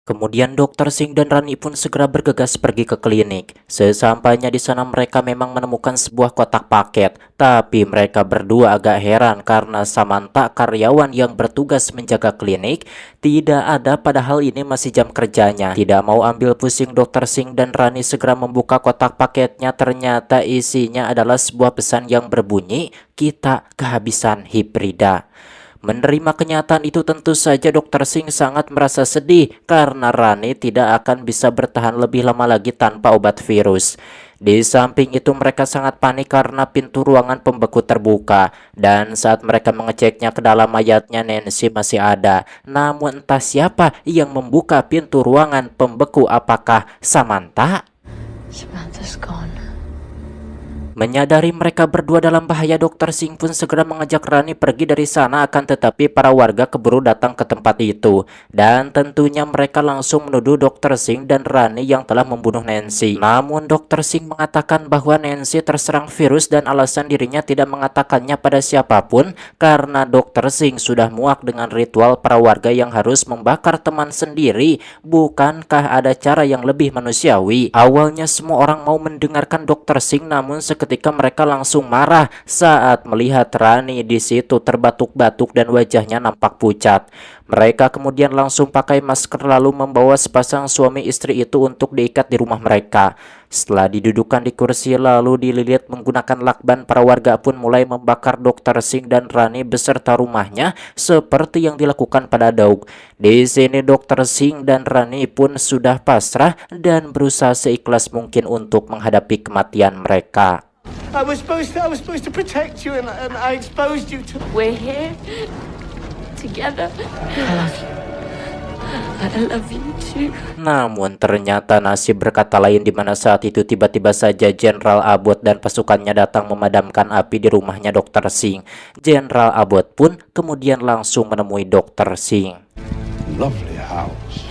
Kemudian Dr. Singh dan Rani pun segera bergegas pergi ke klinik. Sesampainya di sana mereka memang menemukan sebuah kotak paket. Tapi mereka berdua agak heran karena Samantha, karyawan yang bertugas menjaga klinik, tidak ada padahal ini masih jam kerjanya. Tidak mau ambil pusing, Dr. Singh dan Rani segera membuka kotak paketnya. Ternyata isinya adalah sebuah pesan yang berbunyi, "Kita kehabisan hibrida." Menerima kenyataan itu tentu saja Dr. Singh sangat merasa sedih karena Rani tidak akan bisa bertahan lebih lama lagi tanpa obat virus. Di samping itu mereka sangat panik karena pintu ruangan pembeku terbuka, dan saat mereka mengeceknya ke dalam mayatnya Nancy masih ada. Namun entah siapa yang membuka pintu ruangan pembeku, apakah Samantha? Samantha's gone. Menyadari mereka berdua dalam bahaya, Dr. Singh pun segera mengajak Rani pergi dari sana, akan tetapi para warga keburu datang ke tempat itu. Dan tentunya mereka langsung menuduh Dr. Singh dan Rani yang telah membunuh Nancy. Namun Dr. Singh mengatakan bahwa Nancy terserang virus dan alasan dirinya tidak mengatakannya pada siapapun karena Dr. Singh sudah muak dengan ritual para warga yang harus membakar teman sendiri. Bukankah ada cara yang lebih manusiawi? Awalnya semua orang mau mendengarkan Dr. Singh, namun ketika mereka langsung marah saat melihat Rani di situ terbatuk-batuk dan wajahnya nampak pucat. Mereka kemudian langsung pakai masker lalu membawa sepasang suami istri itu untuk diikat di rumah mereka. Setelah didudukkan di kursi lalu dililit menggunakan lakban, para warga pun mulai membakar Dr. Singh dan Rani beserta rumahnya seperti yang dilakukan pada Daug. Di sini Dr. Singh dan Rani pun sudah pasrah dan berusaha seikhlas mungkin untuk menghadapi kematian mereka. I was supposed to protect you, and I exposed you to. We're here together. I love you. I love you too. Namun ternyata nasib berkata lain, di mana saat itu tiba-tiba saja Jenderal Abbott dan pasukannya datang memadamkan api di rumahnya Dr. Singh. Jenderal Abbott pun kemudian langsung menemui Dr. Singh. Lovely house.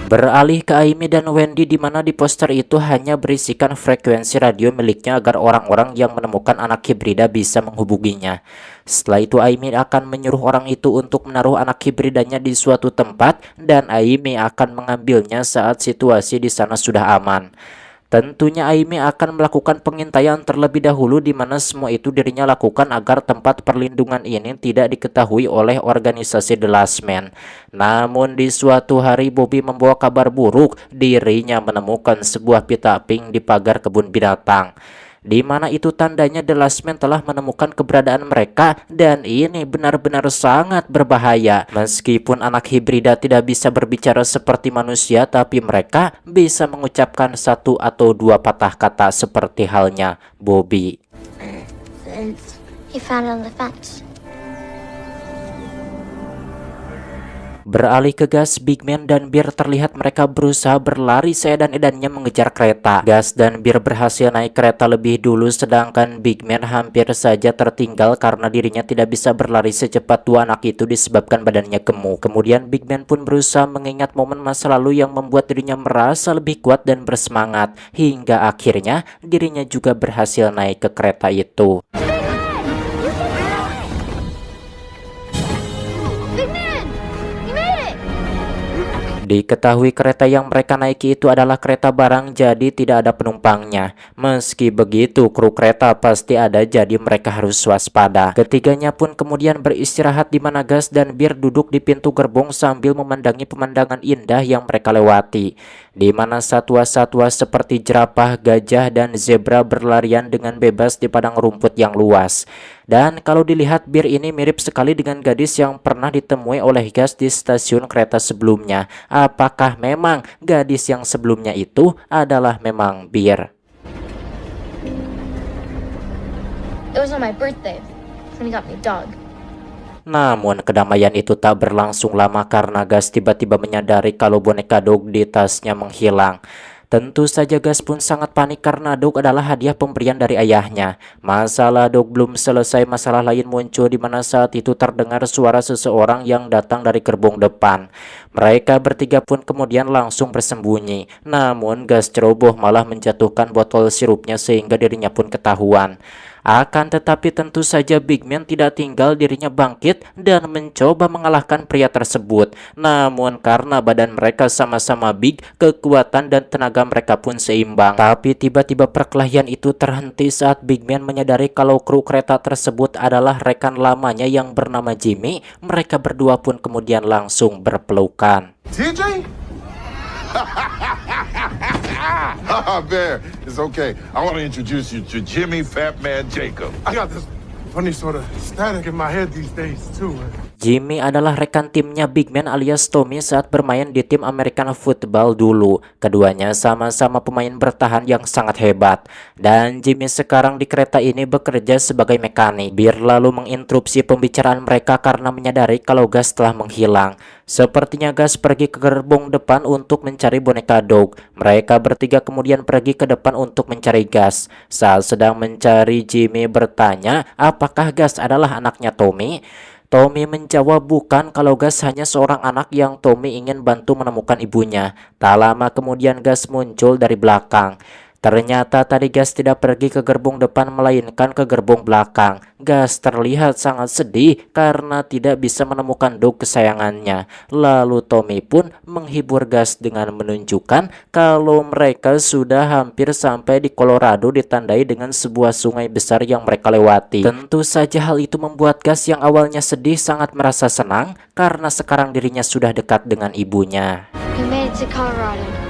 Beralih ke Amy dan Wendy, di mana di poster itu hanya berisikan frekuensi radio miliknya agar orang-orang yang menemukan anak hibrida bisa menghubunginya. Setelah itu Amy akan menyuruh orang itu untuk menaruh anak hibridanya di suatu tempat dan Amy akan mengambilnya saat situasi di sana sudah aman. Tentunya Amy akan melakukan pengintaian terlebih dahulu, di mana semua itu dirinya lakukan agar tempat perlindungan ini tidak diketahui oleh organisasi The Last Man. Namun di suatu hari Bobby membawa kabar buruk, dirinya menemukan sebuah pita pink di pagar kebun binatang. Di mana itu tandanya The Last Man telah menemukan keberadaan mereka, dan ini benar-benar sangat berbahaya. Meskipun anak hibrida tidak bisa berbicara seperti manusia, tapi mereka bisa mengucapkan satu atau dua patah kata seperti halnya Bobby. He found it on the fence. Beralih ke Gus, Big Man dan Bear terlihat mereka berusaha berlari seedan-edannya mengejar kereta. Gus dan Bear berhasil naik kereta lebih dulu, sedangkan Big Man hampir saja tertinggal karena dirinya tidak bisa berlari secepat dua anak itu disebabkan badannya gemuk. Kemudian Big Man pun berusaha mengingat momen masa lalu yang membuat dirinya merasa lebih kuat dan bersemangat, hingga akhirnya dirinya juga berhasil naik ke kereta itu. Diketahui kereta yang mereka naiki itu adalah kereta barang, jadi tidak ada penumpangnya. Meski begitu, kru kereta pasti ada, jadi mereka harus waspada. Ketiganya pun kemudian beristirahat, di mana Gus dan Bear duduk di pintu gerbong sambil memandangi pemandangan indah yang mereka lewati. Di mana satwa-satwa seperti jerapah, gajah, dan zebra berlarian dengan bebas di padang rumput yang luas. Dan kalau dilihat, Bear ini mirip sekali dengan gadis yang pernah ditemui oleh Gus di stasiun kereta sebelumnya. Apakah memang gadis yang sebelumnya itu adalah memang Bear? It was on my birthday when he got me a dog. Namun kedamaian itu tak berlangsung lama karena Gus tiba-tiba menyadari kalau boneka Dog di tasnya menghilang. Tentu saja Gus pun sangat panik karena Dog adalah hadiah pemberian dari ayahnya. Masalah Dog belum selesai, masalah lain muncul, di mana saat itu terdengar suara seseorang yang datang dari gerbong depan. Mereka bertiga pun kemudian langsung bersembunyi. Namun Gus ceroboh malah menjatuhkan botol sirupnya sehingga dirinya pun ketahuan. Akan tetapi tentu saja Big Man tidak tinggal, dirinya bangkit dan mencoba mengalahkan pria tersebut. Namun karena badan mereka sama-sama big, kekuatan dan tenaga mereka pun seimbang. Tapi tiba-tiba perkelahian itu terhenti saat Big Man menyadari kalau kru kereta tersebut adalah rekan lamanya yang bernama Jimmy. Mereka berdua pun kemudian langsung berpelukan. TJ? Bear, it's okay. I want to introduce you to Jimmy Fat Man Jacob. I got this funny sort of static in my head these days, too. Jimmy adalah rekan timnya Big Man alias Tommy saat bermain di tim American Football dulu. Keduanya sama-sama pemain bertahan yang sangat hebat. Dan Jimmy sekarang di kereta ini bekerja sebagai mekanik. Bear lalu menginterupsi pembicaraan mereka karena menyadari kalau Gus telah menghilang. Sepertinya Gus pergi ke gerbong depan untuk mencari boneka Dog. Mereka bertiga kemudian pergi ke depan untuk mencari Gus. Saat sedang mencari, Jimmy bertanya apakah Gus adalah anaknya Tommy. Tommy menjawab bukan, kalau Gus hanya seorang anak yang Tommy ingin bantu menemukan ibunya. Tak lama kemudian Gus muncul dari belakang. Ternyata tadi Gus tidak pergi ke gerbong depan melainkan ke gerbong belakang. Gus terlihat sangat sedih karena tidak bisa menemukan Dog kesayangannya. Lalu Tommy pun menghibur Gus dengan menunjukkan kalau mereka sudah hampir sampai di Colorado, ditandai dengan sebuah sungai besar yang mereka lewati. Tentu saja hal itu membuat Gus yang awalnya sedih sangat merasa senang karena sekarang dirinya sudah dekat dengan ibunya. We made it to Colorado.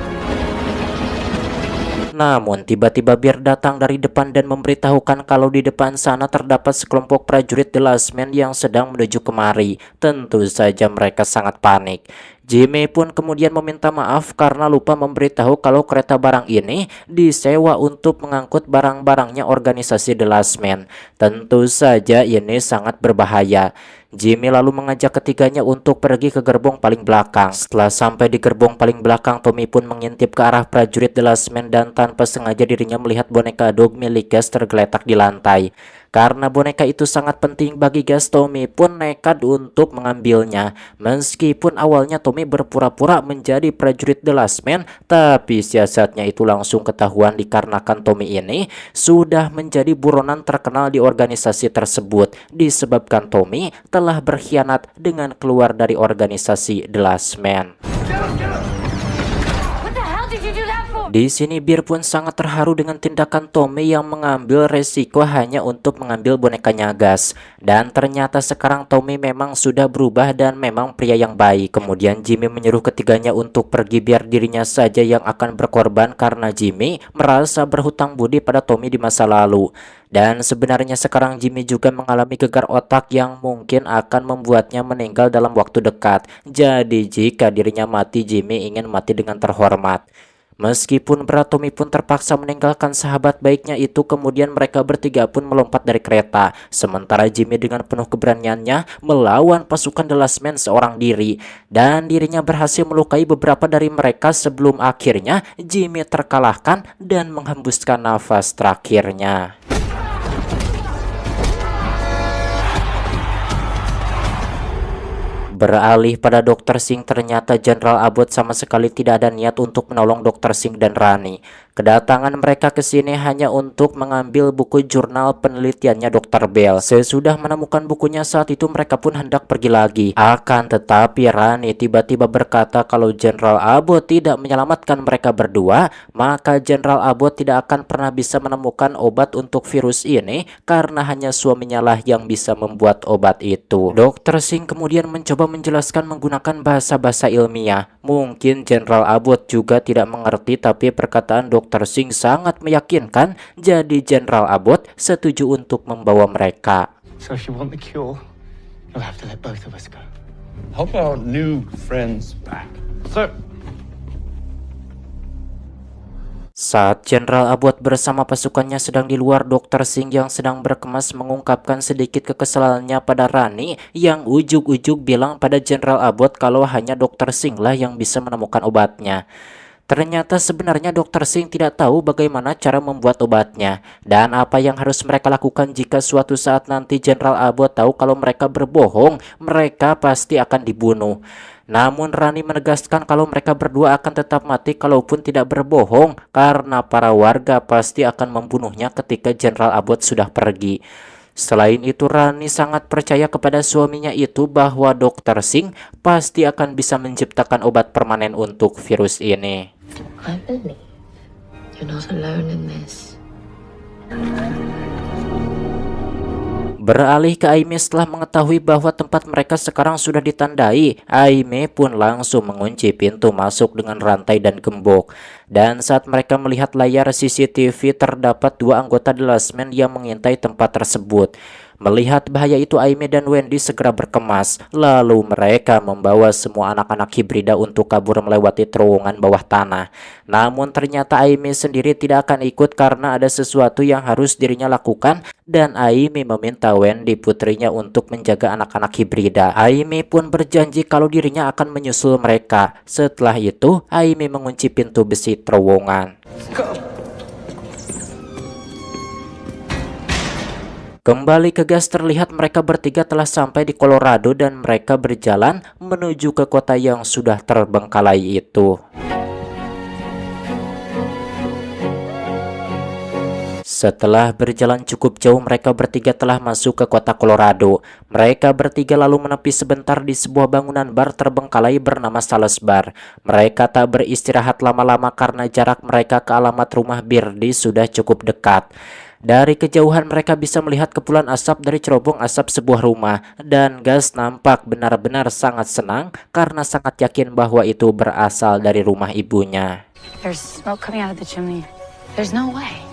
Namun tiba-tiba Bear datang dari depan dan memberitahukan kalau di depan sana terdapat sekelompok prajurit The Last Man yang sedang menuju kemari. Tentu saja mereka sangat panik. Jimmy pun kemudian meminta maaf karena lupa memberitahu kalau kereta barang ini disewa untuk mengangkut barang-barangnya organisasi The Last Man. Tentu saja ini sangat berbahaya. Jimmy lalu mengajak ketiganya untuk pergi ke gerbong paling belakang. Setelah sampai di gerbong paling belakang, Tommy pun mengintip ke arah prajurit The Last Man dan tanpa sengaja dirinya melihat boneka Dog milik Gus tergeletak di lantai. Karena boneka itu sangat penting bagi Gus, Tommy pun nekat untuk mengambilnya. Meskipun awalnya Tommy berpura-pura menjadi prajurit The Last Man, tapi siasatnya itu langsung ketahuan dikarenakan Tommy ini sudah menjadi buronan terkenal di organisasi tersebut. Disebabkan Tommy telah berkhianat dengan keluar dari organisasi The Last Man. Di sini Bear pun sangat terharu dengan tindakan Tommy yang mengambil resiko hanya untuk mengambil bonekanya Gus. Dan ternyata sekarang Tommy memang sudah berubah dan memang pria yang baik. Kemudian Jimmy menyuruh ketiganya untuk pergi biar dirinya saja yang akan berkorban karena Jimmy merasa berhutang budi pada Tommy di masa lalu. Dan sebenarnya sekarang Jimmy juga mengalami gegar otak yang mungkin akan membuatnya meninggal dalam waktu dekat. Jadi jika dirinya mati, Jimmy ingin mati dengan terhormat. Meskipun berat, Tommy pun terpaksa meninggalkan sahabat baiknya itu. Kemudian mereka bertiga pun melompat dari kereta. Sementara Jimmy dengan penuh keberaniannya melawan pasukan The Last Man seorang diri. Dan dirinya berhasil melukai beberapa dari mereka sebelum akhirnya Jimmy terkalahkan dan menghembuskan nafas terakhirnya. Beralih pada Dr. Singh, ternyata Jenderal Abbott sama sekali tidak ada niat untuk menolong Dr. Singh dan Rani. Kedatangan mereka ke sini hanya untuk mengambil buku jurnal penelitiannya Dr. Bell. Sesudah menemukan bukunya, saat itu mereka pun hendak pergi lagi. Akan tetapi Rani tiba-tiba berkata kalau Jenderal Abbott tidak menyelamatkan mereka berdua, maka Jenderal Abbott tidak akan pernah bisa menemukan obat untuk virus ini karena hanya suaminya lah yang bisa membuat obat itu. Dr. Singh kemudian mencoba menjelaskan menggunakan bahasa-bahasa ilmiah. Mungkin Jenderal Abbott juga tidak mengerti, tapi perkataan Dr. Singh sangat meyakinkan. Jadi Jenderal Abbott setuju untuk membawa mereka. So if you want the cure, you'll have to let both of us go. How about new friends back? Sir. Saat Jenderal Abbott bersama pasukannya sedang di luar, Dr. Singh yang sedang berkemas mengungkapkan sedikit kekesalannya pada Rani yang ujuk-ujuk bilang pada Jenderal Abbott kalau hanya Dr. Singh lah yang bisa menemukan obatnya. Ternyata sebenarnya Dr. Singh tidak tahu bagaimana cara membuat obatnya dan apa yang harus mereka lakukan jika suatu saat nanti Jenderal Abbott tahu kalau mereka berbohong, mereka pasti akan dibunuh. Namun Rani menegaskan kalau mereka berdua akan tetap mati kalaupun tidak berbohong karena para warga pasti akan membunuhnya ketika Jenderal Abbott sudah pergi. Selain itu, Rani sangat percaya kepada suaminya itu bahwa Dr. Singh pasti akan bisa menciptakan obat permanen untuk virus ini. I believe you're not alone in this. Beralih ke Aimee setelah mengetahui bahwa tempat mereka sekarang sudah ditandai, Aimee pun langsung mengunci pintu masuk dengan rantai dan gembok. Dan saat mereka melihat layar CCTV, terdapat dua anggota The Last Man yang mengintai tempat tersebut. Melihat bahaya itu, Aimee dan Wendy segera berkemas. Lalu mereka membawa semua anak-anak hibrida untuk kabur melewati terowongan bawah tanah. Namun ternyata Aimee sendiri tidak akan ikut karena ada sesuatu yang harus dirinya lakukan, dan Aimee meminta Wendy putrinya untuk menjaga anak-anak hibrida. Aimee pun berjanji kalau dirinya akan menyusul mereka. Setelah itu, Aimee mengunci pintu besi terowongan. Kembali ke Gus, terlihat mereka bertiga telah sampai di Colorado dan mereka berjalan menuju ke kota yang sudah terbengkalai itu. Setelah berjalan cukup jauh, mereka bertiga telah masuk ke kota Colorado. Mereka bertiga lalu menepi sebentar di sebuah bangunan bar terbengkalai bernama Sales Bar. Mereka tak beristirahat lama-lama karena jarak mereka ke alamat rumah Birdie sudah cukup dekat. Dari kejauhan mereka bisa melihat kepulan asap dari cerobong asap sebuah rumah, dan Gus nampak benar-benar sangat senang karena sangat yakin bahwa itu berasal dari rumah ibunya. There's smoke coming out of the chimney. There's no way.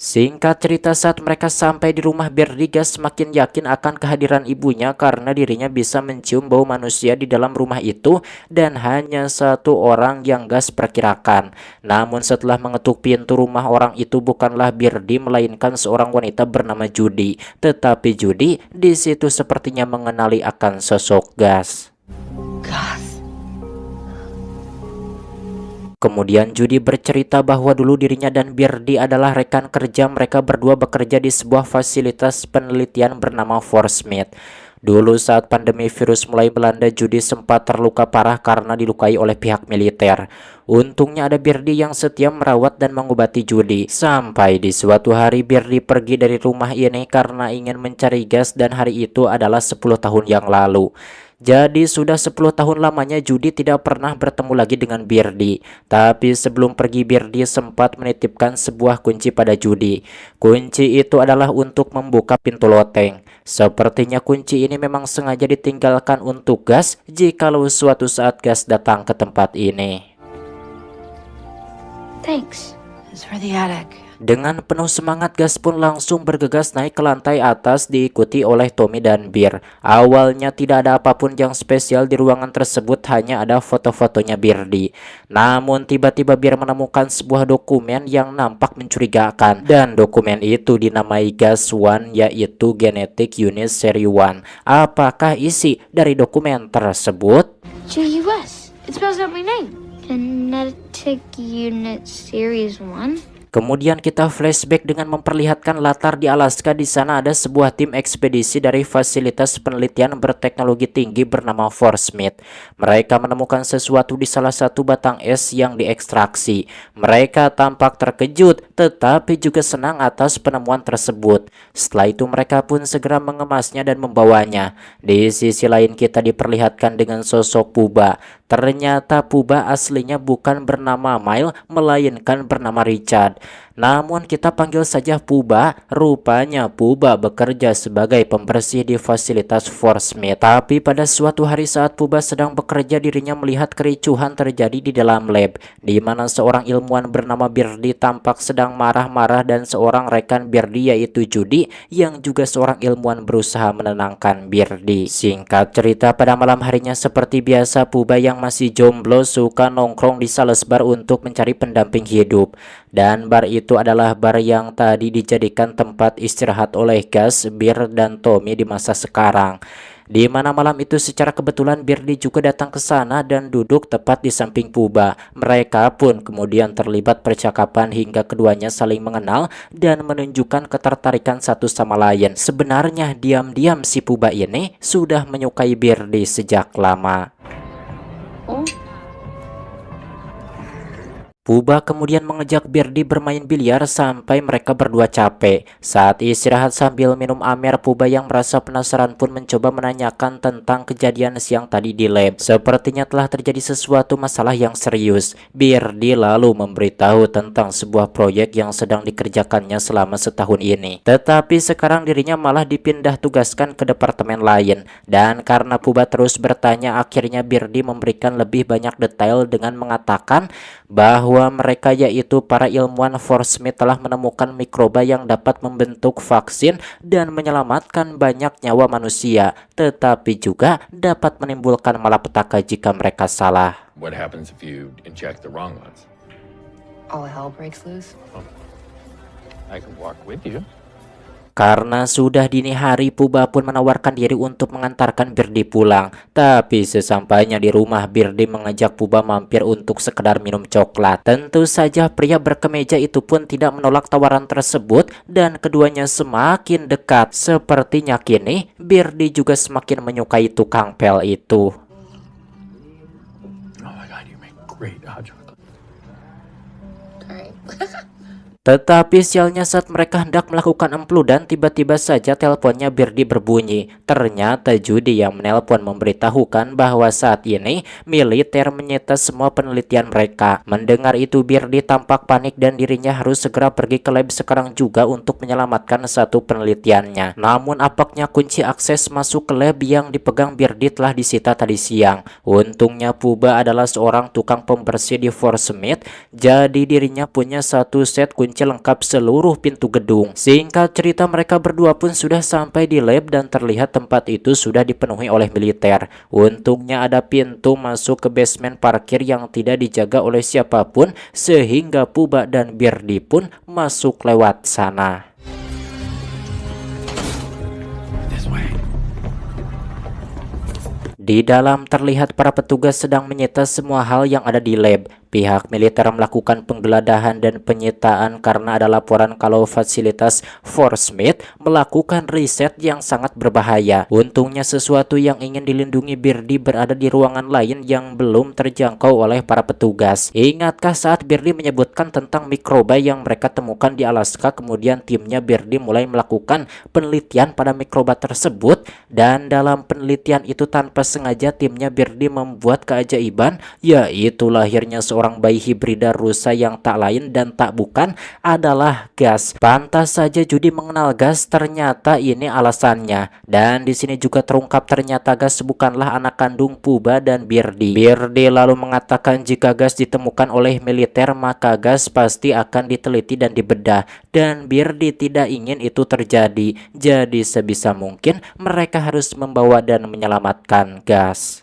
Singkat cerita, saat mereka sampai di rumah Birdie, Gus semakin yakin akan kehadiran ibunya karena dirinya bisa mencium bau manusia di dalam rumah itu, dan hanya satu orang yang Gus perkirakan. Namun setelah mengetuk pintu rumah, orang itu bukanlah Birdie melainkan seorang wanita bernama Judy. Tetapi Judy di situ sepertinya mengenali akan sosok Gus. Kemudian Judy bercerita bahwa dulu dirinya dan Birdie adalah rekan kerja. Mereka berdua bekerja di sebuah fasilitas penelitian bernama Fort Smith. Dulu saat pandemi virus mulai melanda, Judy sempat terluka parah karena dilukai oleh pihak militer. Untungnya ada Birdie yang setia merawat dan mengobati Judy. Sampai di suatu hari Birdie pergi dari rumah ini karena ingin mencari gas, dan hari itu adalah 10 tahun yang lalu. Jadi sudah 10 tahun lamanya Judy tidak pernah bertemu lagi dengan Birdie. Tapi sebelum pergi, Birdie sempat menitipkan sebuah kunci pada Judy. Kunci itu adalah untuk membuka pintu loteng. Sepertinya kunci ini memang sengaja ditinggalkan untuk Gus jikalau suatu saat Gus datang ke tempat ini. Thanks. It's for the attic. Dengan penuh semangat, Gus pun langsung bergegas naik ke lantai atas diikuti oleh Tommy dan Bear. Awalnya tidak ada apapun yang spesial di ruangan tersebut, hanya ada foto-fotonya Birdie. Namun tiba-tiba Bear menemukan sebuah dokumen yang nampak mencurigakan, dan dokumen itu dinamai Gus One, yaitu Genetic Unit Seri 1. Apakah isi dari dokumen tersebut? GUS. It spells out my name. Genetic Unit Series 1. Kemudian kita flashback dengan memperlihatkan latar di Alaska. Di sana ada sebuah tim ekspedisi dari fasilitas penelitian berteknologi tinggi bernama Fort Smith. Mereka menemukan sesuatu di salah satu batang es yang diekstraksi. Mereka tampak terkejut tetapi juga senang atas penemuan tersebut. Setelah itu mereka pun segera mengemasnya dan membawanya. Di sisi lain kita diperlihatkan dengan sosok Puba. Ternyata Puba aslinya bukan bernama Mile melainkan bernama Richard. Namun kita panggil saja Puba. Rupanya Puba bekerja sebagai pembersih di fasilitas Fort Smith. Tapi pada suatu hari saat Puba sedang bekerja, dirinya melihat kericuhan terjadi di dalam lab, di mana seorang ilmuwan bernama Birdie tampak sedang marah-marah dan seorang rekan Birdie yaitu Judy yang juga seorang ilmuwan berusaha menenangkan Birdie. Singkat cerita, pada malam harinya seperti biasa Puba yang masih jomblo suka nongkrong di Sales Bar untuk mencari pendamping hidup. Dan bar itu adalah bar yang tadi dijadikan tempat istirahat oleh Gus, Bear, dan Tommy di masa sekarang. Di mana malam itu secara kebetulan Birdie juga datang ke sana dan duduk tepat di samping Puba. Mereka pun kemudian terlibat percakapan hingga keduanya saling mengenal dan menunjukkan ketertarikan satu sama lain. Sebenarnya diam-diam si Puba ini sudah menyukai Birdie sejak lama. Puba kemudian mengejak Birdie bermain biliar sampai mereka berdua capek. Saat istirahat sambil minum amer, Puba yang merasa penasaran pun mencoba menanyakan tentang kejadian siang tadi di lab. Sepertinya telah terjadi sesuatu masalah yang serius. Birdie lalu memberitahu tentang sebuah proyek yang sedang dikerjakannya selama setahun ini. Tetapi sekarang dirinya malah dipindah tugaskan ke departemen lain. Dan karena Puba terus bertanya, akhirnya Birdie memberikan lebih banyak detail dengan mengatakan bahwa bahwa mereka yaitu para ilmuwan Force-Smith telah menemukan mikroba yang dapat membentuk vaksin dan menyelamatkan banyak nyawa manusia, tetapi juga dapat menimbulkan malapetaka jika mereka salah. What happens if you inject the wrong ones? All hell breaks loose. I can walk with you. Karena sudah dini hari, Puba pun menawarkan diri untuk mengantarkan Birdie pulang. Tapi sesampainya di rumah, Birdie mengajak Puba mampir untuk sekedar minum coklat. Tentu saja pria berkemeja itu pun tidak menolak tawaran tersebut dan keduanya semakin dekat. Sepertinya kini Birdie juga semakin menyukai tukang pel itu. Oh my God, you make great hot chocolate. Alright. Tetapi sialnya saat mereka hendak melakukan empludan, tiba-tiba saja teleponnya Birdie berbunyi. Ternyata Judy yang menelpon memberitahukan bahwa saat ini militer menyita semua penelitian mereka. Mendengar itu Birdie tampak panik dan dirinya harus segera pergi ke lab sekarang juga untuk menyelamatkan satu penelitiannya. Namun apaknya kunci akses masuk ke lab yang dipegang Birdie telah disita tadi siang. Untungnya Puba adalah seorang tukang pembersih di Force-Smith, jadi dirinya punya satu set kunci lengkap seluruh pintu gedung. Singkat cerita, mereka berdua pun sudah sampai di lab dan terlihat tempat itu sudah dipenuhi oleh militer. Untungnya ada pintu masuk ke basement parkir yang tidak dijaga oleh siapapun, sehingga Puba dan Birdie pun masuk lewat sana. Di dalam terlihat para petugas sedang menyita semua hal yang ada di lab. Pihak militer melakukan penggeledahan dan penyitaan karena ada laporan kalau fasilitas Force-Smith melakukan riset yang sangat berbahaya. Untungnya sesuatu yang ingin dilindungi Birdie berada di ruangan lain yang belum terjangkau oleh para petugas. Ingatkah saat Birdie menyebutkan tentang mikroba yang mereka temukan di Alaska, kemudian timnya Birdie mulai melakukan penelitian pada mikroba tersebut, dan dalam penelitian itu tanpa sengaja timnya Birdie membuat keajaiban, yaitu lahirnya seorang bayi hibrida rusa yang tak lain dan tak bukan adalah gas. Pantas saja Judy mengenal gas, ternyata ini alasannya. Dan di sini juga terungkap ternyata gas bukanlah anak kandung Puba dan Birdie. Birdie lalu mengatakan jika gas ditemukan oleh militer maka gas pasti akan diteliti dan dibedah, dan Birdie tidak ingin itu terjadi. Jadi sebisa mungkin mereka harus membawa dan menyelamatkan gas.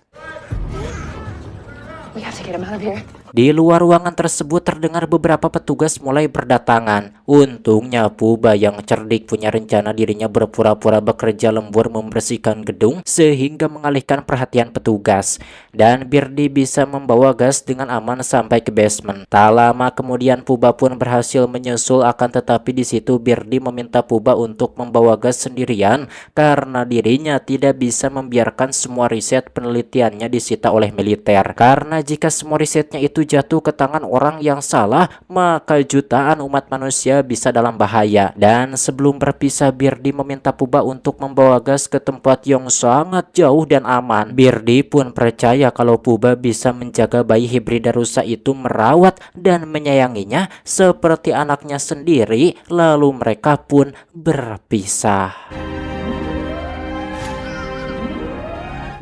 We have to get him out of here. Di luar ruangan tersebut terdengar beberapa petugas mulai berdatangan. Untungnya Puba yang cerdik punya rencana dirinya berpura-pura bekerja lembur membersihkan gedung sehingga mengalihkan perhatian petugas. Dan Birdie bisa membawa gas dengan aman sampai ke basement. Tak lama kemudian Puba pun berhasil menyusul, akan tetapi di situ Birdie meminta Puba untuk membawa gas sendirian karena dirinya tidak bisa membiarkan semua riset penelitiannya disita oleh militer. Karena jika semua risetnya itu jatuh ke tangan orang yang salah, maka jutaan umat manusia bisa dalam bahaya. Dan sebelum berpisah, Birdie meminta Puba untuk membawa gas ke tempat yang sangat jauh dan aman. Birdie pun percaya kalau Puba bisa menjaga bayi hibrida rusa itu, merawat dan menyayanginya seperti anaknya sendiri. Lalu mereka pun berpisah.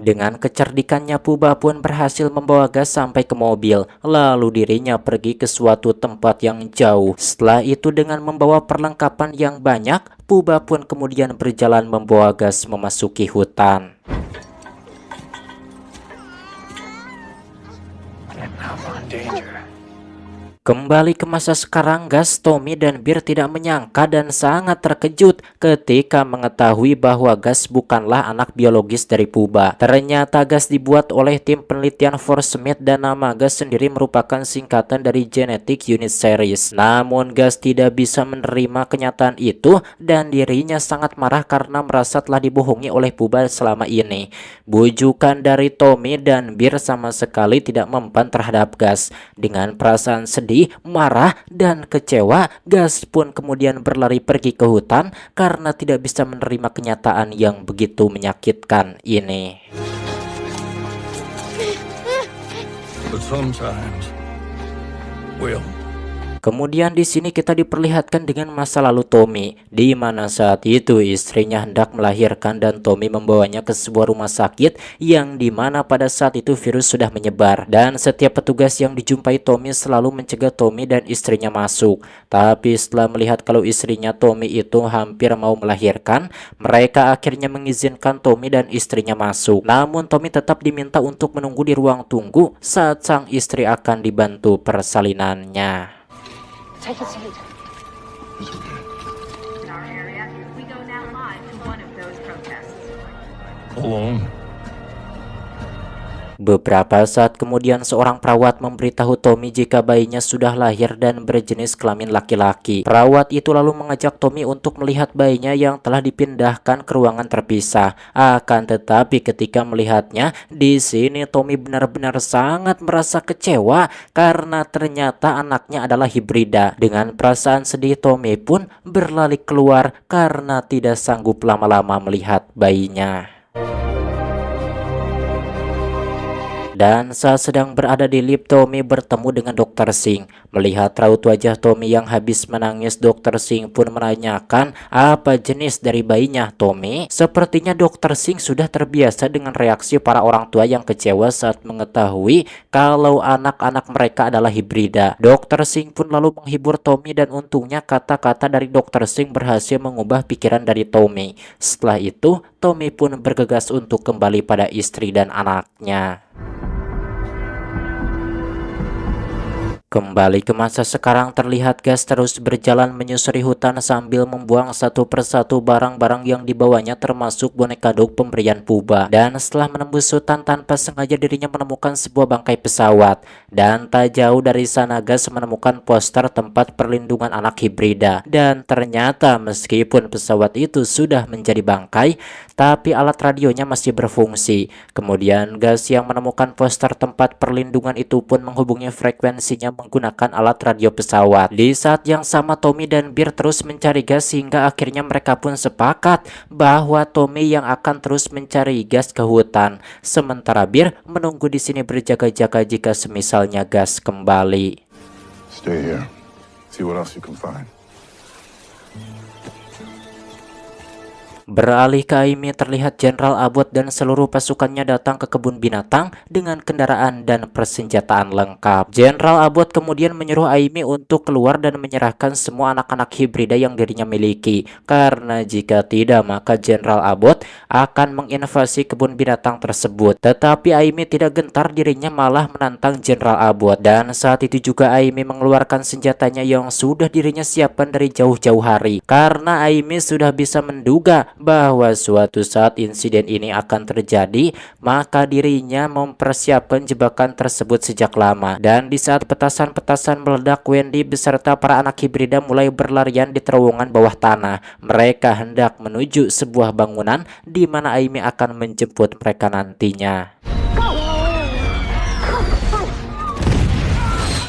Dengan kecerdikannya, Puba pun berhasil membawa gas sampai ke mobil. Lalu dirinya pergi ke suatu tempat yang jauh. Setelah itu dengan membawa perlengkapan yang banyak, Puba pun kemudian berjalan membawa gas memasuki hutan. Kembali ke masa sekarang, Gas, Tommy, dan Bir tidak menyangka dan sangat terkejut ketika mengetahui bahwa Gas bukanlah anak biologis dari Puba. Ternyata Gas dibuat oleh tim penelitian Force-Smith dan nama Gas sendiri merupakan singkatan dari Genetic Unit Series. Namun Gas tidak bisa menerima kenyataan itu dan dirinya sangat marah karena merasa telah dibohongi oleh Puba selama ini. Bujukan dari Tommy dan Bir sama sekali tidak mempan terhadap Gas. Dengan perasaan sedih, marah, dan kecewa, Gas pun kemudian berlari pergi ke hutan karena tidak bisa menerima kenyataan yang begitu menyakitkan ini. But sometimes, well, Kemudian di sini kita diperlihatkan dengan masa lalu Tommy, di mana saat itu istrinya hendak melahirkan dan Tommy membawanya ke sebuah rumah sakit yang dimana pada saat itu virus sudah menyebar. Dan setiap petugas yang dijumpai Tommy selalu mencegah Tommy dan istrinya masuk. Tapi setelah melihat kalau istrinya Tommy itu hampir mau melahirkan, mereka akhirnya mengizinkan Tommy dan istrinya masuk. Namun Tommy tetap diminta untuk menunggu di ruang tunggu saat sang istri akan dibantu persalinannya. Take a seat. It's okay. In our area, we go down live in one of those protests. Alone. Beberapa saat kemudian seorang perawat memberitahu Tommy jika bayinya sudah lahir dan berjenis kelamin laki-laki. Perawat itu lalu mengajak Tommy untuk melihat bayinya yang telah dipindahkan ke ruangan terpisah. Akan tetapi ketika melihatnya, di sini Tommy benar-benar sangat merasa kecewa karena ternyata anaknya adalah hibrida. Dengan perasaan sedih, Tommy pun berlari keluar karena tidak sanggup lama-lama melihat bayinya. Dan saat sedang berada di lift, Tommy bertemu dengan Dr. Singh. Melihat raut wajah Tommy yang habis menangis, Dr. Singh pun menanyakan apa jenis dari bayinya. Tommy, sepertinya Dr. Singh sudah terbiasa dengan reaksi para orang tua yang kecewa saat mengetahui kalau anak-anak mereka adalah hibrida. Dr. Singh pun lalu menghibur Tommy dan untungnya kata-kata dari Dr. Singh berhasil mengubah pikiran dari Tommy. Setelah itu, Tommy pun bergegas untuk kembali pada istri dan anaknya. Kembali ke masa sekarang, terlihat Gas terus berjalan menyusuri hutan sambil membuang satu persatu barang-barang yang dibawanya termasuk boneka dog pemberian Puba. Dan setelah menembus hutan, tanpa sengaja dirinya menemukan sebuah bangkai pesawat. Dan tak jauh dari sana Gas menemukan poster tempat perlindungan anak hibrida. Dan ternyata meskipun pesawat itu sudah menjadi bangkai, tapi alat radionya masih berfungsi. Kemudian Gas yang menemukan poster tempat perlindungan itu pun menghubungi frekuensinya menggunakan alat radio pesawat. Di saat yang sama Tommy dan Bear terus mencari Gas hingga akhirnya mereka pun sepakat bahwa Tommy yang akan terus mencari Gas ke hutan, sementara Bear menunggu di sini berjaga-jaga jika semisalnya Gas kembali. Stay here. See what else you can find. Beralih ke Amy, terlihat Jenderal Abbott dan seluruh pasukannya datang ke kebun binatang dengan kendaraan dan persenjataan lengkap. Jenderal Abbott kemudian menyuruh Amy untuk keluar dan menyerahkan semua anak-anak hibrida yang dirinya miliki. Karena jika tidak, maka Jenderal Abbott akan menginvasi kebun binatang tersebut. Tetapi Amy tidak gentar, dirinya malah menantang Jenderal Abbott. Dan saat itu juga Amy mengeluarkan senjatanya yang sudah dirinya siapkan dari jauh-jauh hari. Karena Amy sudah bisa menduga bahwa suatu saat insiden ini akan terjadi, maka dirinya mempersiapkan jebakan tersebut sejak lama. Dan di saat petasan-petasan meledak, Wendy beserta para anak hibrida mulai berlarian di terowongan bawah tanah. Mereka hendak menuju sebuah bangunan di mana Amy akan menjemput mereka nantinya.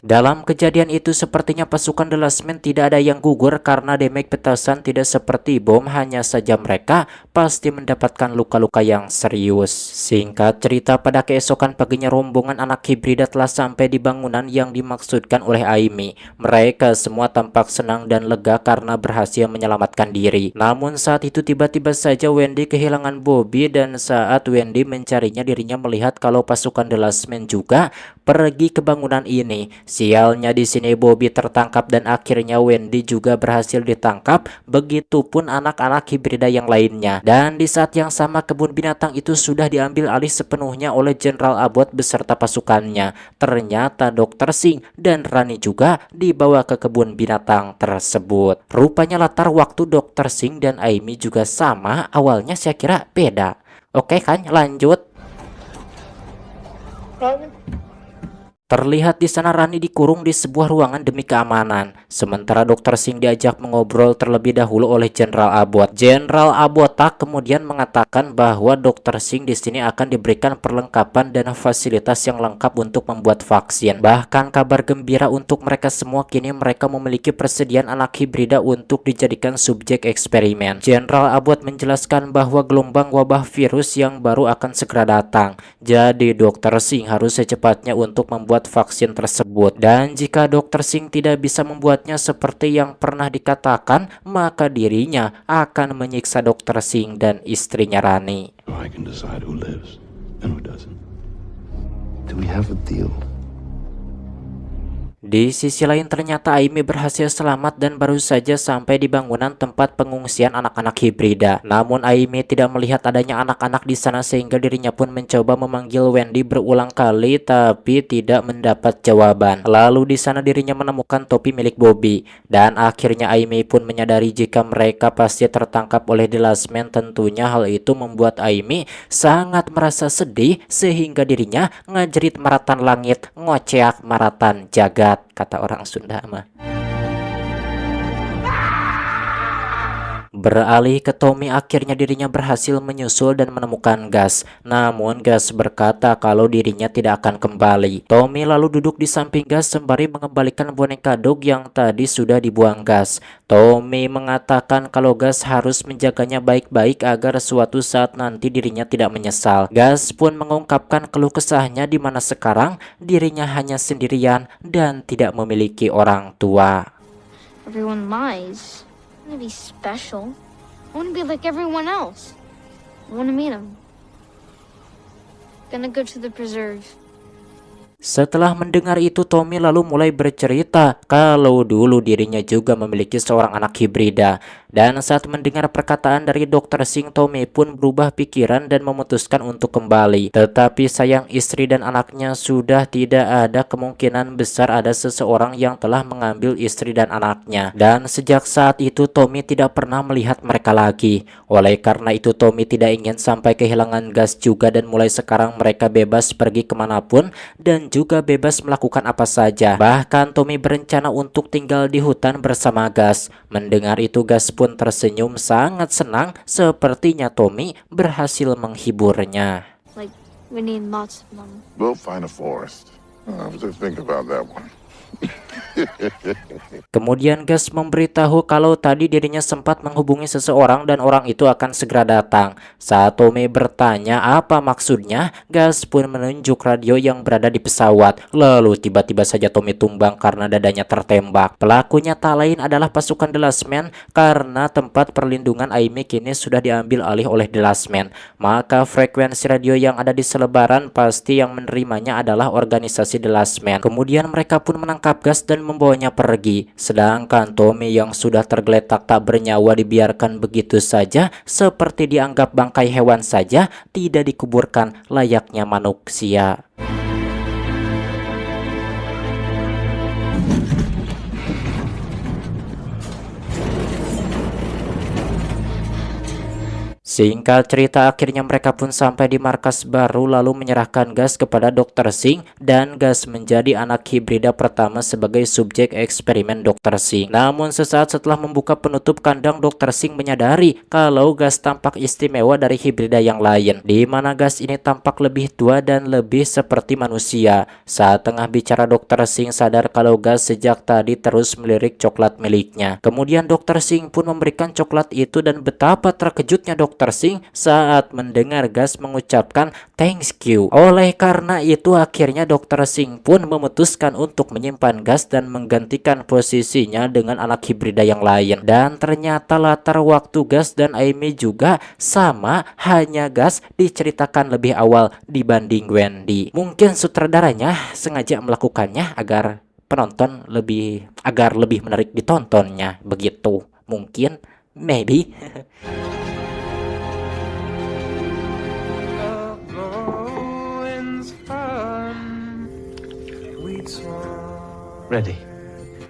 Dalam kejadian itu sepertinya pasukan The Last Man tidak ada yang gugur karena damage petasan tidak seperti bom, hanya saja mereka pasti mendapatkan luka-luka yang serius. Singkat cerita, pada keesokan paginya rombongan anak hibrida telah sampai di bangunan yang dimaksudkan oleh Amy. Mereka semua tampak senang dan lega karena berhasil menyelamatkan diri. Namun saat itu tiba-tiba saja Wendy kehilangan Bobby, dan saat Wendy mencarinya, dirinya melihat kalau pasukan The Last Man juga pergi ke bangunan ini. Sialnya di sini Bobby tertangkap dan akhirnya Wendy juga berhasil ditangkap, begitupun anak-anak hibrida yang lainnya. Dan di saat yang sama kebun binatang itu sudah diambil alih sepenuhnya oleh Jenderal Abbott beserta pasukannya. Ternyata Dr. Singh dan Rani juga dibawa ke kebun binatang tersebut. Rupanya latar waktu Dr. Singh dan Amy juga sama, awalnya saya kira beda. Oke kan, lanjut. Terlihat di sana Rani dikurung di sebuah ruangan demi keamanan, sementara Dr. Singh diajak mengobrol terlebih dahulu oleh Jenderal Abbott. Jenderal Abbott kemudian mengatakan bahwa Dr. Singh di sini akan diberikan perlengkapan dan fasilitas yang lengkap untuk membuat vaksin. Bahkan kabar gembira untuk mereka semua, kini mereka memiliki persediaan anak hibrida untuk dijadikan subjek eksperimen. Jenderal Abbott menjelaskan bahwa gelombang wabah virus yang baru akan segera datang. Jadi Dr. Singh harus secepatnya untuk membuat membuat vaksin tersebut. Dan jika Dr. Singh tidak bisa membuatnya seperti yang pernah dikatakan, maka dirinya akan menyiksa Dr. Singh dan istrinya Rani. I can decide who lives and who doesn't. Do we have a deal? Di sisi lain ternyata Aimee berhasil selamat dan baru saja sampai di bangunan tempat pengungsian anak-anak hibrida. Namun Aimee tidak melihat adanya anak-anak di sana sehingga dirinya pun mencoba memanggil Wendy berulang kali tapi tidak mendapat jawaban. Lalu di sana dirinya menemukan topi milik Bobby dan akhirnya Aimee pun menyadari jika mereka pasti tertangkap oleh The Last Man. Tentunya hal itu membuat Aimee sangat merasa sedih sehingga dirinya ngajerit maratan langit, ngoceak maratan jagat, kata orang Sunda mah. Beralih ke Tommy, akhirnya dirinya berhasil menyusul dan menemukan Gus. Namun Gus berkata kalau dirinya tidak akan kembali. Tommy lalu duduk di samping Gus sembari mengembalikan boneka dog yang tadi sudah dibuang Gus. Tommy mengatakan kalau Gus harus menjaganya baik-baik agar suatu saat nanti dirinya tidak menyesal. Gus pun mengungkapkan keluh kesahnya di mana sekarang dirinya hanya sendirian dan tidak memiliki orang tua. Everyone lies. I want to be special. I want to be like everyone else. I want to meet him. Gonna go to the preserve. Setelah mendengar itu, Tommy lalu mulai bercerita kalau dulu dirinya juga memiliki seorang anak hibrida. Dan saat mendengar perkataan dari Dr. Singh, Tommy pun berubah pikiran dan memutuskan untuk kembali. Tetapi sayang istri dan anaknya sudah tidak ada kemungkinan besar ada seseorang yang telah mengambil istri dan anaknya. Dan sejak saat itu Tommy tidak pernah melihat mereka lagi. Oleh karena itu Tommy tidak ingin sampai kehilangan Gus juga dan mulai sekarang mereka bebas pergi kemanapun dan juga bebas melakukan apa saja. Bahkan Tommy berencana untuk tinggal di hutan bersama Gus. Mendengar itu Gus pun tersenyum sangat senang, sepertinya Tommy berhasil menghiburnya. Like, we need lots of them. We'll find a forest. I was just thinking about that one. Kemudian Gus memberitahu kalau tadi dirinya sempat menghubungi seseorang dan orang itu akan segera datang. Saat Tommy bertanya apa maksudnya, Gus pun menunjuk radio yang berada di pesawat. Lalu tiba-tiba saja Tommy tumbang karena dadanya tertembak. Pelakunya tak lain adalah pasukan The Last Man karena tempat perlindungan Aimee kini sudah diambil alih oleh The Last Man. Maka frekuensi radio yang ada di selebaran pasti yang menerimanya adalah organisasi The Last Man. Kemudian mereka pun menangkap Gus dan membawanya pergi. Sedangkan Tommy yang sudah tergeletak tak bernyawa dibiarkan begitu saja seperti dianggap bangkai hewan saja, tidak dikuburkan layaknya manusia. Singkat cerita, akhirnya mereka pun sampai di markas baru lalu menyerahkan Gus kepada Dr. Singh dan Gus menjadi anak hibrida pertama sebagai subjek eksperimen Dr. Singh. Namun sesaat setelah membuka penutup kandang, Dr. Singh menyadari kalau Gus tampak istimewa dari hibrida yang lain, di mana Gus ini tampak lebih tua dan lebih seperti manusia. Saat tengah bicara, Dr. Singh sadar kalau Gus sejak tadi terus melirik coklat miliknya. Kemudian Dr. Singh pun memberikan coklat itu dan betapa terkejutnya Dr. Singh saat mendengar Gus mengucapkan thanks you. Oleh karena itu akhirnya Dr. Singh pun memutuskan untuk menyimpan Gus dan menggantikan posisinya dengan anak hibrida yang lain. Dan ternyata latar waktu Gus dan Aimee juga sama, hanya Gus diceritakan lebih awal dibanding Wendy. Mungkin sutradaranya sengaja melakukannya agar penonton lebih menarik ditontonnya, begitu. Mungkin, maybe. Ready.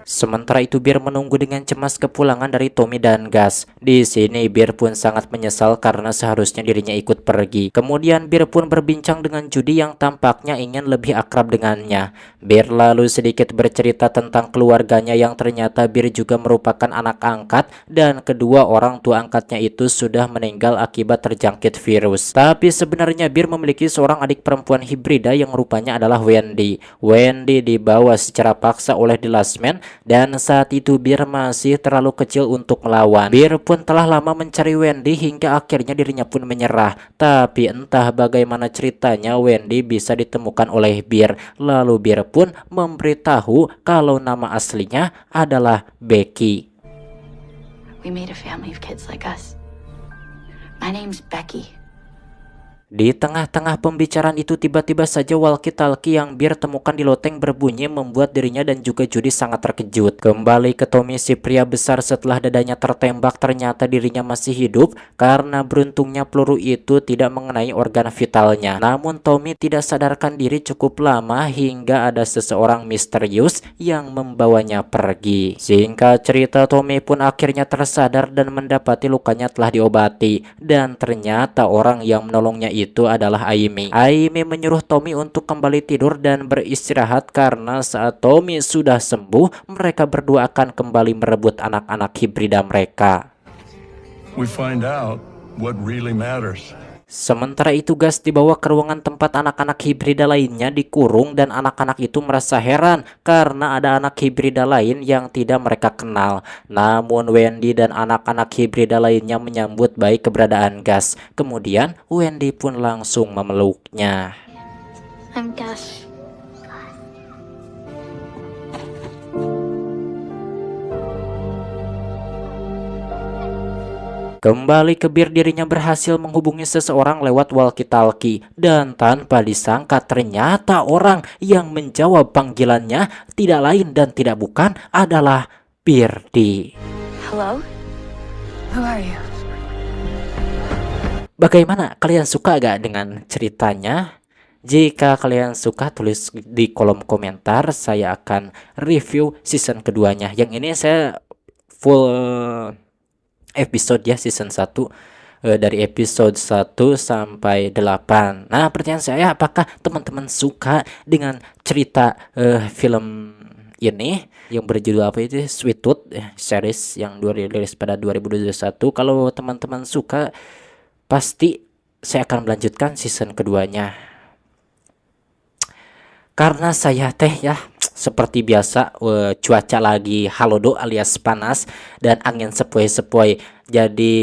Sementara itu Bir menunggu dengan cemas kepulangan dari Tommy dan Gus. Di sini Bir pun sangat menyesal karena seharusnya dirinya ikut pergi. Kemudian Bir pun berbincang dengan Judy yang tampaknya ingin lebih akrab dengannya. Bir lalu sedikit bercerita tentang keluarganya yang ternyata Bir juga merupakan anak angkat dan kedua orang tua angkatnya itu sudah meninggal akibat terjangkit virus. Tapi sebenarnya Bir memiliki seorang adik perempuan hibrida yang rupanya adalah Wendy. Wendy dibawa secara paksa oleh The Last Man Dan saat itu Bir masih terlalu kecil untuk melawan. Bir pun telah lama mencari Wendy hingga akhirnya dirinya pun menyerah. Tapi entah bagaimana ceritanya Wendy bisa ditemukan oleh Bir. Lalu Bir pun memberitahu kalau nama aslinya adalah Becky. We made a family of kids like us. My name's Becky. Di tengah-tengah pembicaraan itu tiba-tiba saja walkie-talkie yang Bir temukan di loteng berbunyi membuat dirinya dan juga Judy sangat terkejut. Kembali ke Tommy, si pria besar setelah dadanya tertembak ternyata dirinya masih hidup karena beruntungnya peluru itu tidak mengenai organ vitalnya. Namun Tommy tidak sadarkan diri cukup lama hingga ada seseorang misterius yang membawanya pergi. Singkat cerita, Tommy pun akhirnya tersadar dan mendapati lukanya telah diobati. Dan ternyata orang yang menolongnya itu adalah Amy. Amy menyuruh Tommy untuk kembali tidur dan beristirahat karena saat Tommy sudah sembuh, mereka berdua akan kembali merebut anak-anak hibrida mereka. We find out what really matters. Sementara itu Gus dibawa ke ruangan tempat anak-anak hibrida lainnya dikurung dan anak-anak itu merasa heran karena ada anak hibrida lain yang tidak mereka kenal. Namun Wendy dan anak-anak hibrida lainnya menyambut baik keberadaan Gus. Kemudian Wendy pun langsung memeluknya. I'm Gus. Kembali ke Bir, dirinya berhasil menghubungi seseorang lewat walkie-talkie. Dan tanpa disangka ternyata orang yang menjawab panggilannya tidak lain dan tidak bukan adalah Birdie. Hello? Who are you? Bagaimana, kalian suka gak dengan ceritanya? Jika kalian suka, tulis di kolom komentar. Saya akan review season keduanya. Yang ini saya full episode ya, season 1 dari episode 1 sampai 8. Nah, pertanyaan saya, apakah teman-teman suka dengan cerita film ini yang berjudul apa itu, Sweet Tooth series yang dirilis pada 2021? Kalau teman-teman suka, pasti saya akan melanjutkan season keduanya. Karena saya ya seperti biasa cuaca lagi halodo alias panas dan angin sepoi-sepoi, jadi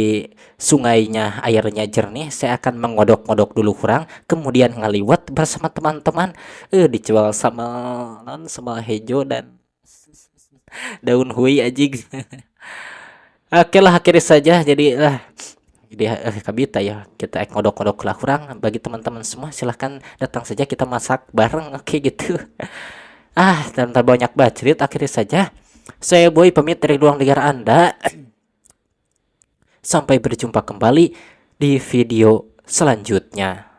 sungainya airnya jernih. Saya akan mengodok-ngodok dulu kurang, kemudian ngaliwat bersama teman-teman dijual sama hijau dan daun hui ajig. Oke lah, akhirnya saja jadi kabita ya, kita ngodok-ngodok lah kurang. Bagi teman-teman semua silahkan datang saja, kita masak bareng, oke gitu. Tanpa banyak bacrit, akhirnya saja saya Boy pamit dari ruang dengar Anda. Sampai berjumpa kembali di video selanjutnya.